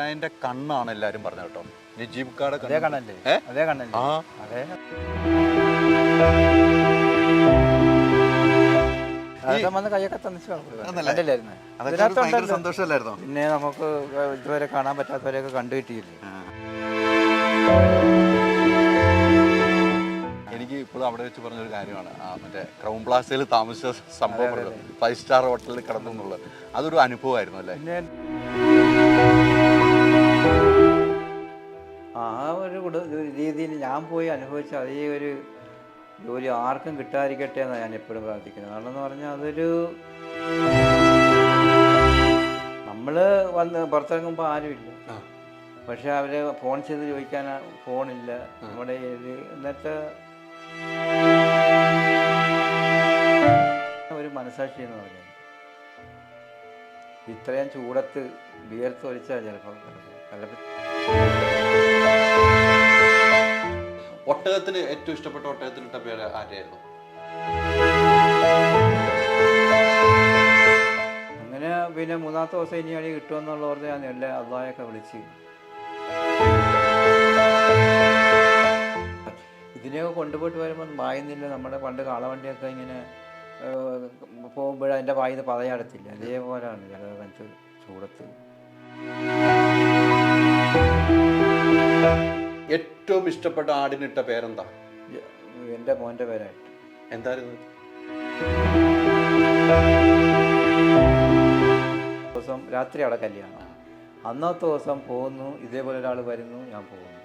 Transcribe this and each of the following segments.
ഇച്ചായന്റെ കണ്ണാണ് എല്ലാരും പറഞ്ഞത് കേട്ടോ. നജീബ് കാടെ കണ്ണല്ലേ? അതേ കണ്ണല്ലേ? അതെ. കൈയൊക്കെ സന്തോഷമല്ലായിരുന്നോ? പിന്നെ നമുക്ക് ഇതുവരെ കാണാൻ പറ്റാത്തവരെയൊക്കെ കണ്ടു കിട്ടിയില്ലേ. എനിക്ക് ഇപ്പോഴും അവിടെ വെച്ച് പറഞ്ഞൊരു കാര്യമാണ്, മറ്റേ ക്രൗൺ പ്ലാസയിൽ താമസിച്ച സംഭവം 5 സ്റ്റാർ ഹോട്ടലിൽ കിടന്നു എന്നുള്ളത്. അതൊരു അനുഭവമായിരുന്നു അല്ലേ? ആ ഒരു രീതിയിൽ ഞാൻ പോയി അനുഭവിച്ച അതേ ഒരു ജോലി ആർക്കും കിട്ടാതിരിക്കട്ടെ എന്നാണ് ഞാൻ എപ്പോഴും പ്രാർത്ഥിക്കുന്നത്. കാരണം എന്ന് പറഞ്ഞാൽ അതൊരു നമ്മൾ വന്ന് പുറത്തിറങ്ങുമ്പോൾ ആരുമില്ല, പക്ഷെ അവർ ഫോൺ ചെയ്ത് ചോദിക്കാൻ ഫോണില്ല നമ്മുടെ. എന്നിട്ട് ഒരു മനസാക്ഷി എന്ന് പറഞ്ഞാൽ ഇത്രയും ചൂടത്ത് വിയർത്ത് ഒലിച്ചാൽ ചിലപ്പോൾ ഒട്ടകത്തിന് ഏറ്റവും ഇഷ്ടപ്പെട്ട ഒട്ടകത്തിനിട്ട പേര് ആരായിരുന്നു? അങ്ങനെ പിന്നെ മൂന്നാമത്തെ ദിവസം ഇനി അടി കിട്ടുമെന്നുള്ള ഓർത്ത് ഞാൻ എല്ലാ അള്ളായൊക്കെ വിളിച്ച് ഇതിനെയൊക്കെ കൊണ്ടുപോയിട്ട് വരുമ്പോൾ പായുന്നില്ല. നമ്മുടെ പണ്ട് കാളവണ്ടിയൊക്കെ ഇങ്ങനെ പോകുമ്പോൾ അതിൻ്റെ പായുന്ന പതയടത്തില്ല, അതേപോലെയാണ് ചിലത് ചൂടത്ത്. ഏറ്റവും ഇഷ്ടപ്പെട്ട ആടിനിട്ട പേരെന്താ? എൻ്റെ മോൻ്റെ പേരായിട്ട്. എന്തായിരുന്നു? ദിവസം രാത്രി അവിടെ കല്യാണം, അന്നത്തെ ദിവസം പോകുന്നു, ഇതേപോലെ ഒരാൾ വരുന്നു, ഞാൻ പോകുന്നു.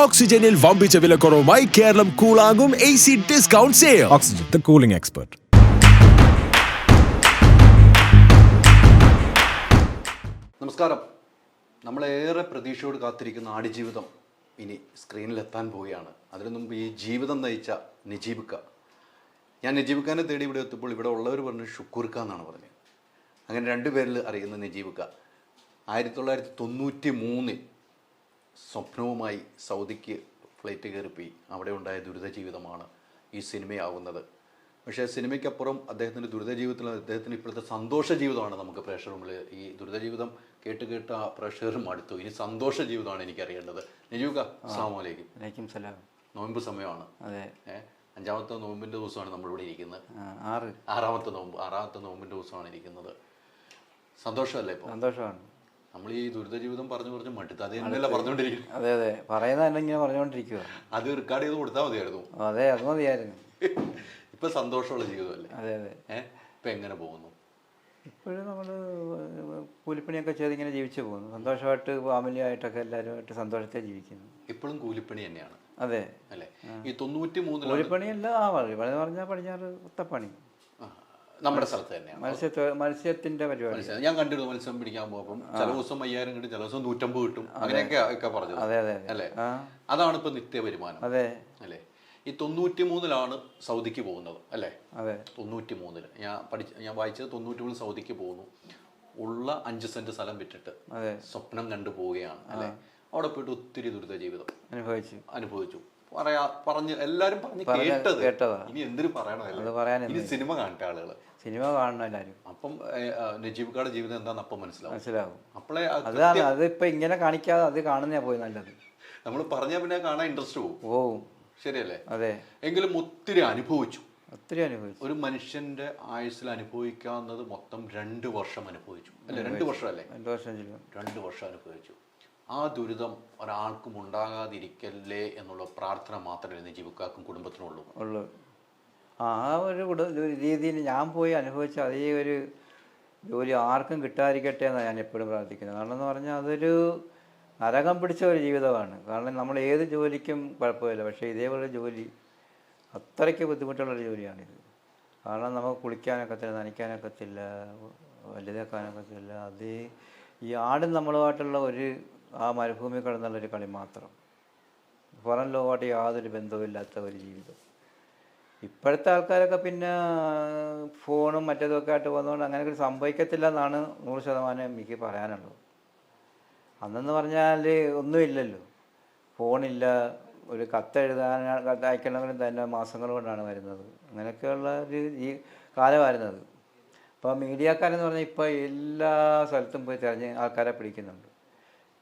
ഓക്സിജനിൽ വമ്പിച്ച വിലക്കുറവുമായി കേരളം കൂളാകും AC discount sale. Oxygen, the cooling expert. നമസ്കാരം. നമ്മളേറെ പ്രതീക്ഷയോട് കാത്തിരിക്കുന്ന ആടുജീവിതം ഇനി സ്ക്രീനിലെത്താൻ പോവുകയാണ്. അതിനു മുമ്പ് ഈ ജീവിതം നയിച്ച നജീബ്. ഞാൻ നജീബ് ഖാനെ തേടി ഇവിടെ എത്തുമ്പോൾ ഇവിടെ ഉള്ളവർ പറഞ്ഞു ഷുക്കൂർ ഖാൻ എന്നാണ് പറഞ്ഞത്. അങ്ങനെ 2 പേരിൽ അറിയുന്ന നജീബ് ഖാൻ 1993 സ്വപ്നവുമായി സൗദിക്ക് ഫ്ലൈറ്റ് കയറിപ്പോയി. അവിടെ ഉണ്ടായ ദുരിത ജീവിതമാണ് ഈ സിനിമയാവുന്നത്. പക്ഷേ സിനിമയ്ക്കപ്പുറം അദ്ദേഹത്തിൻ്റെ ദുരിത ജീവിതത്തിൽ അദ്ദേഹത്തിന് ഇപ്പോഴത്തെ സന്തോഷ ജീവിതമാണ് നമുക്ക് പ്രേക്ഷകർ മുമ്പിൽ. ഈ ദുരിത ജീവിതം കേട്ട് ആ പ്രേക്ഷകരും അടുത്തു. ഇനി സന്തോഷ ജീവിതമാണ് എനിക്കറിയേണ്ടത്. നജീബ് ഖാൻ, അസ്സലാമു അലൈക്കും. വലൈക്കും സലാം. നോയമ്പ് സമയമാണ്. അതെ. 5ാമത്തെ നോമ്പിൻ്റെ ദിവസമാണ് നമ്മളിവിടെ ഇരിക്കുന്നത്. 6ാമത്തെ നോമ്പിൻ്റെ ദിവസമാണ് ഇരിക്കുന്നത്. സന്തോഷമല്ലേ? ഇപ്പോൾ സന്തോഷമാണ്. നമ്മൾ ഈ ദുരിത ജീവിതം പറഞ്ഞു മടുത്ത് അത് തന്നെയല്ല പറഞ്ഞുകൊണ്ടിരിക്കും. അതെ അതെ, പറയുന്നത് തന്നെ ഇങ്ങനെ പറഞ്ഞുകൊണ്ടിരിക്കുക. അത് റെക്കോർഡ് ചെയ്ത് കൊടുത്താൽ മതിയായിരുന്നു. അതെ, അത് മതിയായിരുന്നു. ഇപ്പൊ സന്തോഷമുള്ള ജീവിതമല്ലേ? അതെ അതെ. ഇപ്പൊ എങ്ങനെ പോകുന്നു? ഇപ്പോഴും നമ്മൾ കൂലിപ്പണിയൊക്കെ ചെയ്ത് ഇങ്ങനെ ജീവിച്ചു പോകുന്നു. സന്തോഷമായിട്ട് ഫാമിലിയായിട്ടൊക്കെ എല്ലാവരുമായിട്ട് സന്തോഷത്തെ ജീവിക്കുന്നു. ഇപ്പോഴും കൂലിപ്പണി തന്നെയാണ്. അതെ അല്ലേ? ഈ 93 കൂലിപ്പണിയല്ല. പണി പറഞ്ഞാൽ പടിഞ്ഞാറ് കുത്തപ്പണി നമ്മുടെ സ്ഥലത്ത് തന്നെയാണ്. മത്സ്യത്തിന്റെ പരിപാടി ഞാൻ കണ്ടിരുന്നു. മത്സ്യം പിടിക്കാൻ പോകും ചില ദിവസം 5000 കിട്ടും, ചില ദിവസം 150 കിട്ടും, അങ്ങനെയൊക്കെ പറഞ്ഞത്. അതെ അതെ അല്ലേ? അതാണ് ഇപ്പൊ നിത്യ വരുമാനം. അതെ അല്ലേ? ഈ 93 സൗദിക്ക് പോകുന്നത് അല്ലേ? അതെ. 93 ഞാൻ വായിച്ചത് 93 സൗദിക്ക് പോകുന്നു. ഉള്ള 5 സെന്റ് സ്ഥലം വിറ്റിട്ട് സ്വപ്നം കണ്ടു പോവുകയാണ് അല്ലേ? അവിടെ പോയിട്ട് ഒത്തിരി ദുരിത ജീവിതം അനുഭവിച്ചു. പറഞ്ഞ് എല്ലാരും പറഞ്ഞ് കേട്ടതാ. ഇനി എന്തിനു പറയണമല്ലോ? ഇനി സിനിമ കാണട്ടെ ആളുകൾ. സിനിമ കാണണം എല്ലാരും. അപ്പം നജീബ് ഖാന്റെ ജീവിതം എന്താന്ന് അപ്പം മനസ്സിലാവും. അപ്പോളേ അതിപ്പോ ഇങ്ങനെ കാണിക്കാതെ അത് കാണുന്നേ പോയി നല്ലത്. നമ്മൾ പറഞ്ഞാൽ പിന്നെ കാണാൻ ഇൻട്രസ്റ്റ് പോവും. ശരിയല്ലേ? അതെ. എങ്കിലും ഒത്തിരി അനുഭവിച്ചു. ഒരു മനുഷ്യന്റെ ആയുസ്സിൽ അനുഭവിക്കാവുന്നത് മൊത്തം 2 വർഷം അനുഭവിച്ചു അല്ലെ? 2 വർഷം അല്ലേ? 2 വർഷം അനുഭവിച്ചു. ആ ദുരിതം ഒരാൾക്കും ഉണ്ടാകാതിരിക്കല്ലേ എന്നുള്ള പ്രാർത്ഥന മാത്രമേ നജീബ് ഖാക്കും കുടുംബത്തിനുള്ളൂ. ആ ഒരു രീതിയിൽ ഞാൻ പോയി അനുഭവിച്ച അതേ ഒരു ജോലി ആർക്കും കിട്ടാതിരിക്കട്ടെ എന്നാണ് ഞാൻ എപ്പോഴും പ്രാർത്ഥിക്കുന്നത്. കാരണം എന്ന് പറഞ്ഞാൽ അതൊരു നരകം പിടിച്ച ഒരു ജീവിതമാണ്. കാരണം നമ്മൾ ഏത് ജോലിക്കും കുഴപ്പമില്ല, പക്ഷേ ഇതേപോലെ ജോലി അത്രയ്ക്ക് ബുദ്ധിമുട്ടുള്ളൊരു ജോലിയാണിത്. കാരണം നമുക്ക് കുളിക്കാനൊക്കത്തില്ല, നനയ്ക്കാനൊക്കത്തില്ല, വലുതാക്കാനൊക്കത്തില്ല. അത് ഈ ആടും നമ്മളുമായിട്ടുള്ള ആ മരുഭൂമി കിടന്നുള്ളൊരു കളി മാത്രം. പുറം ലോകമായിട്ട് യാതൊരു ബന്ധവുമില്ലാത്ത ഒരു ജീവിതം. ഇപ്പോഴത്തെ ആൾക്കാരൊക്കെ പിന്നെ ഫോണും മറ്റേതൊക്കെ ആയിട്ട് പോകുന്നതുകൊണ്ട് അങ്ങനെയൊക്കെ സംഭവിക്കത്തില്ല എന്നാണ് 100% എനിക്ക് പറയാനുള്ളത്. അന്നെന്ന് പറഞ്ഞാൽ ഒന്നുമില്ലല്ലോ, ഫോണില്ല, ഒരു കത്ത് അയക്കണമെങ്കിലും തന്നെ മാസങ്ങൾ കൊണ്ടാണ് വരുന്നത്. അങ്ങനെയൊക്കെയുള്ള ഒരു ഈ കാലമായിരുന്നത്. അപ്പോൾ മീഡിയക്കാരെന്ന് പറഞ്ഞാൽ ഇപ്പോൾ എല്ലാ സ്ഥലത്തും പോയി തിരഞ്ഞ് ആൾക്കാരെ പിടിക്കുന്നുണ്ട്.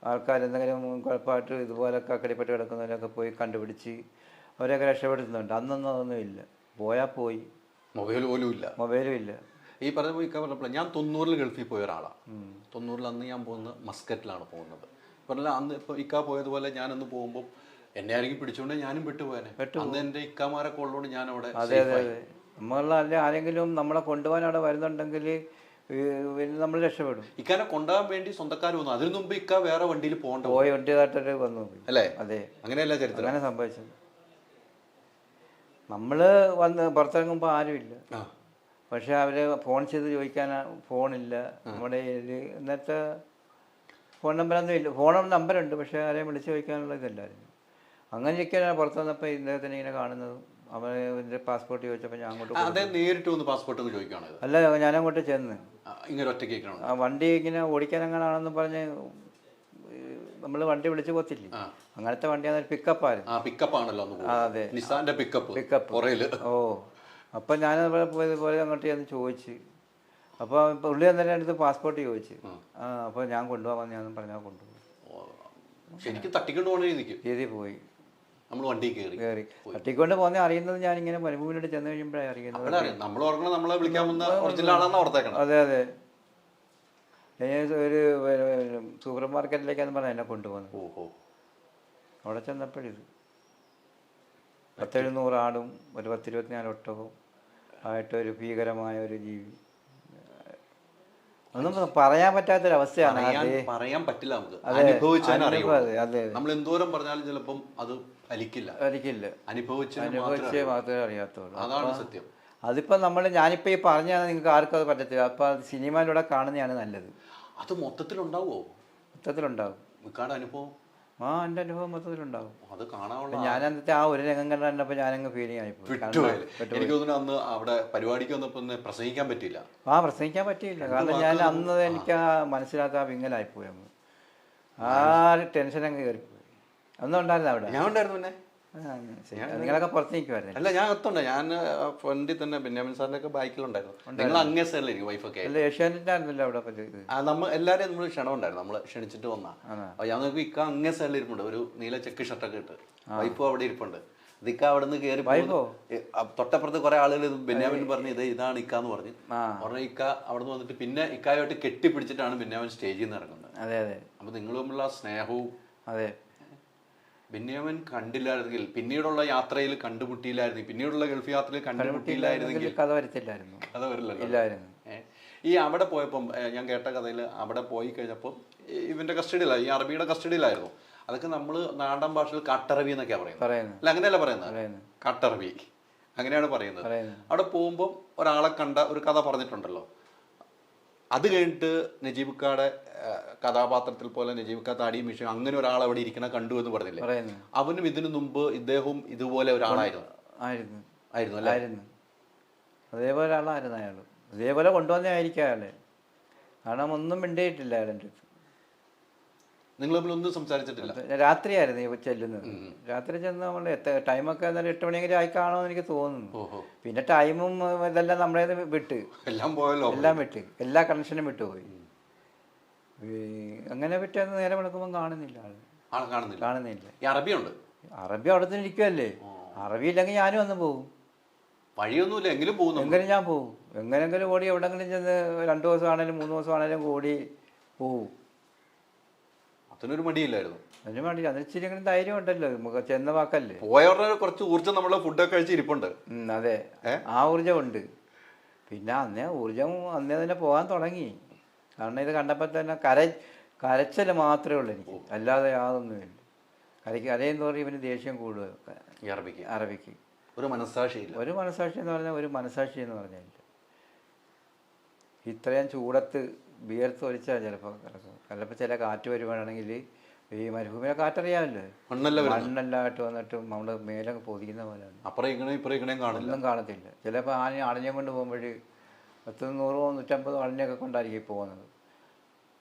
ആൾക്കാരെന്തെങ്കിലും കുഴപ്പമായിട്ട് ഇതുപോലൊക്കെ അക്കടിപ്പെട്ട് കിടക്കുന്നവരൊക്കെ പോയി കണ്ടുപിടിച്ച് അവരെയൊക്കെ രക്ഷപ്പെടുത്തുന്നുണ്ട്. അന്നൊന്നും അതൊന്നും ഇല്ല. പോയാൽ പോയി. മൊബൈൽ പോലും ഇല്ല. മൊബൈലും ഇല്ല. ഈ പറഞ്ഞപ്പോൾ ഇക്ക പറഞ്ഞപ്പോൾ ഞാൻ 90-ൽ ഗൾഫിൽ പോയ ഒരാളാണ്. 90-ൽ അന്ന് ഞാൻ പോകുന്നത് മസ്കറ്റിലാണ് പോകുന്നത്. പറഞ്ഞാൽ അന്ന് ഇപ്പോൾ ഇക്ക പോയതുപോലെ ഞാനന്ന് പോകുമ്പോൾ എന്നെ ആരെങ്കിലും പിടിച്ചുകൊണ്ട് ഞാനും പെട്ടുപോയനെ. അന്ന് എൻ്റെ ഇക്കാമാരൊക്കെ ഉള്ളതുകൊണ്ട് ഞാൻ അവിടെ. അതെ അതെ അതെ. നമ്മളല്ല ആരെങ്കിലും നമ്മളെ കൊണ്ടുപോകാൻ അവിടെ വരുന്നുണ്ടെങ്കിൽ നമ്മൾ രക്ഷപ്പെടും. ഇക്കാനെ കൊണ്ടുപോകാൻ വേണ്ടി സ്വന്തക്കാർ വന്നു. അതിനു മുമ്പ് ഇക്ക വേറെ വണ്ടിയിൽ പോയ വണ്ടിയായിട്ട് വന്നു അല്ലേ? അതെ, അങ്ങനെയല്ല ചരിത്രം. അങ്ങനെ സംഭവിച്ചത്. നമ്മൾ വന്ന് പുറത്തിറങ്ങുമ്പോൾ ആരുമില്ല. പക്ഷെ അവർ ഫോൺ ചെയ്ത് ചോദിക്കാൻ ഫോണില്ല. നമ്മുടെ ഇന്നത്തെ ഫോൺ നമ്പറൊന്നും ഇല്ല. ഫോൺ നമ്പറുണ്ട്, പക്ഷേ ആരെയും വിളിച്ച് ചോദിക്കാനുള്ള ഇതല്ലായിരുന്നു. അങ്ങനെയൊക്കെയാണ് പുറത്ത് വന്നപ്പോൾ ഇദ്ദേഹത്തിന് ഇങ്ങനെ കാണുന്നതും. അവൻ്റെ പാസ്പോർട്ട് ചോദിച്ചപ്പോൾ ഞാൻ അങ്ങോട്ട് നേരിട്ട് വന്ന് പാസ്പോർട്ട് ചോദിക്കുകയാണ്. അല്ല, ഞാനങ്ങോട്ട് ചെന്ന് ഇങ്ങനെ ഒറ്റയ്ക്ക് വണ്ടി ഇങ്ങനെ ഓടിക്കാൻ എങ്ങനെയാണെന്ന് പറഞ്ഞ് നമ്മൾ വണ്ടി വിളിച്ച് പോത്തില്ലേ, അങ്ങനത്തെ വണ്ടിയാണ്. പിക്കപ്പാണല്ലോ. അതെ, പിക്കപ്പ്. ഓ, അപ്പം ഞാനതുപോലെ പോയതുപോലെ അങ്ങോട്ട് ചെന്ന് ചോദിച്ച്. അപ്പോൾ പുള്ളി അന്നേരം അടുത്ത് പാസ്പോർട്ട് ചോദിച്ചു. അപ്പോൾ ഞാൻ കൊണ്ടുപോകാൻ ഞാൻ പറഞ്ഞാൽ കൊണ്ടുപോകും. ശരിക്കും തട്ടിക്കൊണ്ട് പോകുന്ന രീതി പോയി. നമ്മൾ വണ്ടി കയറി തട്ടിക്കൊണ്ട് പോകുന്ന അറിയുന്നത് ഞാനിങ്ങനെ മരുഭൂമിയിലോട്ട് ചെന്ന് കഴിയുമ്പോഴേ അറിയുന്നത്. അതെ അതെ. ഒരു സൂപ്പർ മാർക്കറ്റിലേക്കാന്ന് പറഞ്ഞാൽ എന്നെ കൊണ്ടുപോകുന്നത്. അവിടെ ചെന്നപ്പോഴിത് 10-700 ആടും ഒരു 10-24 ഒട്ടകവും ആയിട്ടൊരു ഭീകരമായ ഒരു ജീവി. ഒന്നും പറയാൻ പറ്റാത്തൊരവസ്ഥയാണ്. പറയാൻ പറ്റില്ല നമുക്ക്. നമ്മൾ എന്തോരം പറഞ്ഞാലും ചിലപ്പം അത് ഫലിക്കില്ല. അനുഭവിച്ചേ മാത്രമേ അറിയാത്തുള്ളൂ. അതാണ് സത്യം. അതിപ്പോൾ ഞാനിപ്പോൾ ഈ പറഞ്ഞാൽ നിങ്ങൾക്ക് ആർക്കും അത് പറ്റത്തില്ല. അപ്പോൾ അത് സിനിമയിലൂടെ കാണുന്നതാണ് നല്ലത്. അത് മൊത്തത്തിലുണ്ടാവുമോ? മൊത്തത്തിലുണ്ടാവും. അനുഭവം എൻ്റെ അനുഭവം മൊത്തത്തിലുണ്ടാവും. അത് കാണാനുള്ള ഞാൻ അന്നത്തെ ആ ഒരു രംഗം കണ്ടപ്പോൾ ഞാനങ്ങ് ഫീലിംഗ് ആയിപ്പോയി. എനിക്ക് തോന്നുന്നു അന്ന് അവിടെ പരിപാടിക്ക് വന്നപ്പോൾ പ്രസംഗിക്കാൻ പറ്റിയില്ല. പ്രസംഗിക്കാൻ പറ്റിയില്ല. കാരണം ഞാൻ അന്ന് എനിക്ക് മനസ്സിലാത്ത വിങ്ങലായിപ്പോയി. ആ ടെൻഷൻ അങ്ങ് കയറിപ്പോയി. ഒന്നും ഉണ്ടായിരുന്നു അവിടെ? ഞാൻ ഉണ്ടായിരുന്നു. പിന്നെ നിങ്ങളൊക്കെ പുറത്ത് നിൽക്കുമായിരുന്നു? അല്ല, ഞാൻ എത്തുണ്ട്. ഞാൻ ഫ്രണ്ടിൽ തന്നെ ബെന്യാമിൻ സാറിന്റെ ഒക്കെ ബൈക്കിലുണ്ടായിരുന്നു. നിങ്ങൾ അങ്ങേ സൈഡിലായിരിക്കും വൈഫൊക്കെ. ഏഷ്യാനെറ്റായിരുന്നല്ലോ അവിടെ. നമ്മൾ എല്ലാവരെയും നമ്മൾ ക്ഷണം ഉണ്ടായിരുന്നു. നമ്മൾ ക്ഷണിച്ചിട്ട് വന്നാ. ഞാൻ നോക്കി ഇക്ക അങ്ങേ സൈഡിൽ ഇരിപ്പുണ്ട്. ഒരു നീല ചെക്ക് ഷർട്ടൊക്കെ ഇട്ട്. വൈഫും അവിടെ ഇരിപ്പുണ്ട്. ഇക്ക അവിടെ നിന്ന് കയറി തൊട്ടപ്പുറത്ത് കുറെ ആളുകൾ ബെന്യാമിൻ പറഞ്ഞു ഇതാണ് ഇക്ക എന്ന് പറഞ്ഞു. ഇക്ക അവിടെ നിന്ന് വന്നിട്ട് പിന്നെ ഇക്കായിട്ട് കെട്ടിപ്പിടിച്ചിട്ടാണ് ബെന്യാമിൻ സ്റ്റേജിൽ നിന്ന് ഇറങ്ങുന്നത്. അതെ അതെ. അപ്പൊ നിങ്ങൾ തമ്മിലുള്ള സ്നേഹവും. അതെ. ബെന്യാമിൻ കണ്ടില്ലായിരുന്നെങ്കിൽ, പിന്നീടുള്ള യാത്രയിൽ കണ്ടുമുട്ടിയില്ലായിരുന്നെങ്കിൽ, പിന്നീടുള്ള ഗൾഫ് യാത്രയിൽ കണ്ടുമുട്ടിയില്ലായിരുന്നെങ്കിൽ കഥ വരത്തില്ലായിരുന്നു. കഥ വരില്ലല്ലോ. ഇല്ലായിരുന്നു. ഈ അവിടെ പോയപ്പം ഞാൻ കേട്ട കഥയിൽ അവിടെ പോയി കഴിഞ്ഞപ്പോൾ ഇവന്റെ കസ്റ്റഡിയിലായി, ഈ അറബിയുടെ കസ്റ്റഡിയിലായിരുന്നു. അതൊക്കെ നമ്മൾ നാടൻ ഭാഷയിൽ കാട്ടറബി എന്നൊക്കെയാണ് പറയുന്നത്. അല്ല, അങ്ങനെയല്ല പറയുന്നത്. കാട്ടറബി അങ്ങനെയാണ് പറയുന്നത്. അവിടെ പോകുമ്പോൾ ഒരാളെ കണ്ട ഒരു കഥ പറഞ്ഞിട്ടുണ്ടല്ലോ. അത് കഴിഞ്ഞിട്ട് നജീബിക്കയുടെ കഥാപാത്രത്തിൽ പോലെ നജീബിക്ക താടിയും മീശ അങ്ങനെ ഒരാൾ അവിടെ ഇരിക്കണ കണ്ടു എന്ന് പറഞ്ഞില്ലേ? അവനും ഇതിനു മുമ്പ് ഇദ്ദേഹവും ഇതുപോലെ ഒരാളായിരുന്നു. അതേപോലെ ആളായിരുന്നു അയാൾ. ഇതേപോലെ കൊണ്ടുവന്നതായിരിക്കും അയാളെ. കാരണം ഒന്നും മിണ്ടിയിട്ടില്ല അയാളെൻ്റെ അടുത്ത്. നിങ്ങൾ തമ്മിലൊന്നും സംസാരിച്ചിട്ടില്ല? രാത്രിയായിരുന്നു ചെല്ലുന്നത്. രാത്രി ചെന്ന് നമ്മൾ ടൈമൊക്കെ 8 മണിയെങ്കിലും ആയിക്കാണോ എന്ന് എനിക്ക് തോന്നുന്നു. പിന്നെ ടൈമും ഇതെല്ലാം നമ്മളെ വിട്ട് എല്ലാം വിട്ട് എല്ലാ കണക്ഷനും വിട്ടുപോയി. അങ്ങനെ വിട്ടെന്ന് നേരെ വിളക്കുമ്പോൾ കാണുന്നില്ല. അറബിയുണ്ട്. അറബി അവിടെ തന്നെ ഇരിക്കുമല്ലേ. അറബി ഇല്ലെങ്കിൽ ഞാനും വന്ന് പോകും. വഴിയൊന്നുമില്ല എങ്കിലും ഞാൻ പോകും. എങ്ങനെങ്കിലും ഓടി എവിടെങ്കിലും ചെന്ന് 2 ദിവസമാണേലും 3 ദിവസമാണേലും ഓടി പോവും. അതിനൊരു മടിയില്ലായിരുന്നു. അതിന് മടി. അതിന് ഇച്ചിരി ധൈര്യം ഉണ്ടല്ലോ. നമുക്ക് ചെന്ന വാക്കല്ലേ. പോയവരുടെ കുറച്ച് ഊർജ്ജം നമ്മളെ ഫുഡൊക്കെ കഴിച്ച് ഇരിപ്പുണ്ട്. അതെ, ആ ഊർജ്ജം ഉണ്ട്. പിന്നെ അന്നേ തന്നെ പോകാൻ തുടങ്ങി. കാരണം ഇത് കണ്ടപ്പോൾ തന്നെ കരച്ചൽ മാത്രമേ ഉള്ളൂ എനിക്ക്, അല്ലാതെ യാതൊന്നുമില്ല. കരയെന്ന് പറഞ്ഞാൽ ഇവന് ദേഷ്യം കൂടുക. അറബിക്ക് ഒരു മനസ്സാക്ഷിയില്ല. ഒരു മനസ്സാക്ഷി എന്ന് പറഞ്ഞാൽ ഇത്രയും ചൂടത്ത് വിയർത്ത് ഒലിച്ചാൽ ചിലപ്പോൾ ചില കാറ്റ് വരുവാണെങ്കിൽ ഈ മരുഭൂമിയിലെ കാറ്ററിയാമല്ലോ, മണ്ണെല്ലാമായിട്ട് വന്നിട്ട് നമ്മൾ മേലെ പൊതിക്കുന്ന പോലെയാണ്. ഒന്നും കാണത്തില്ല. ചിലപ്പോൾ അടഞ്ഞം കൊണ്ട് പോകുമ്പോൾ 100-150 അടഞ്ഞൊക്കെ കൊണ്ടായിരിക്കും പോകുന്നത്.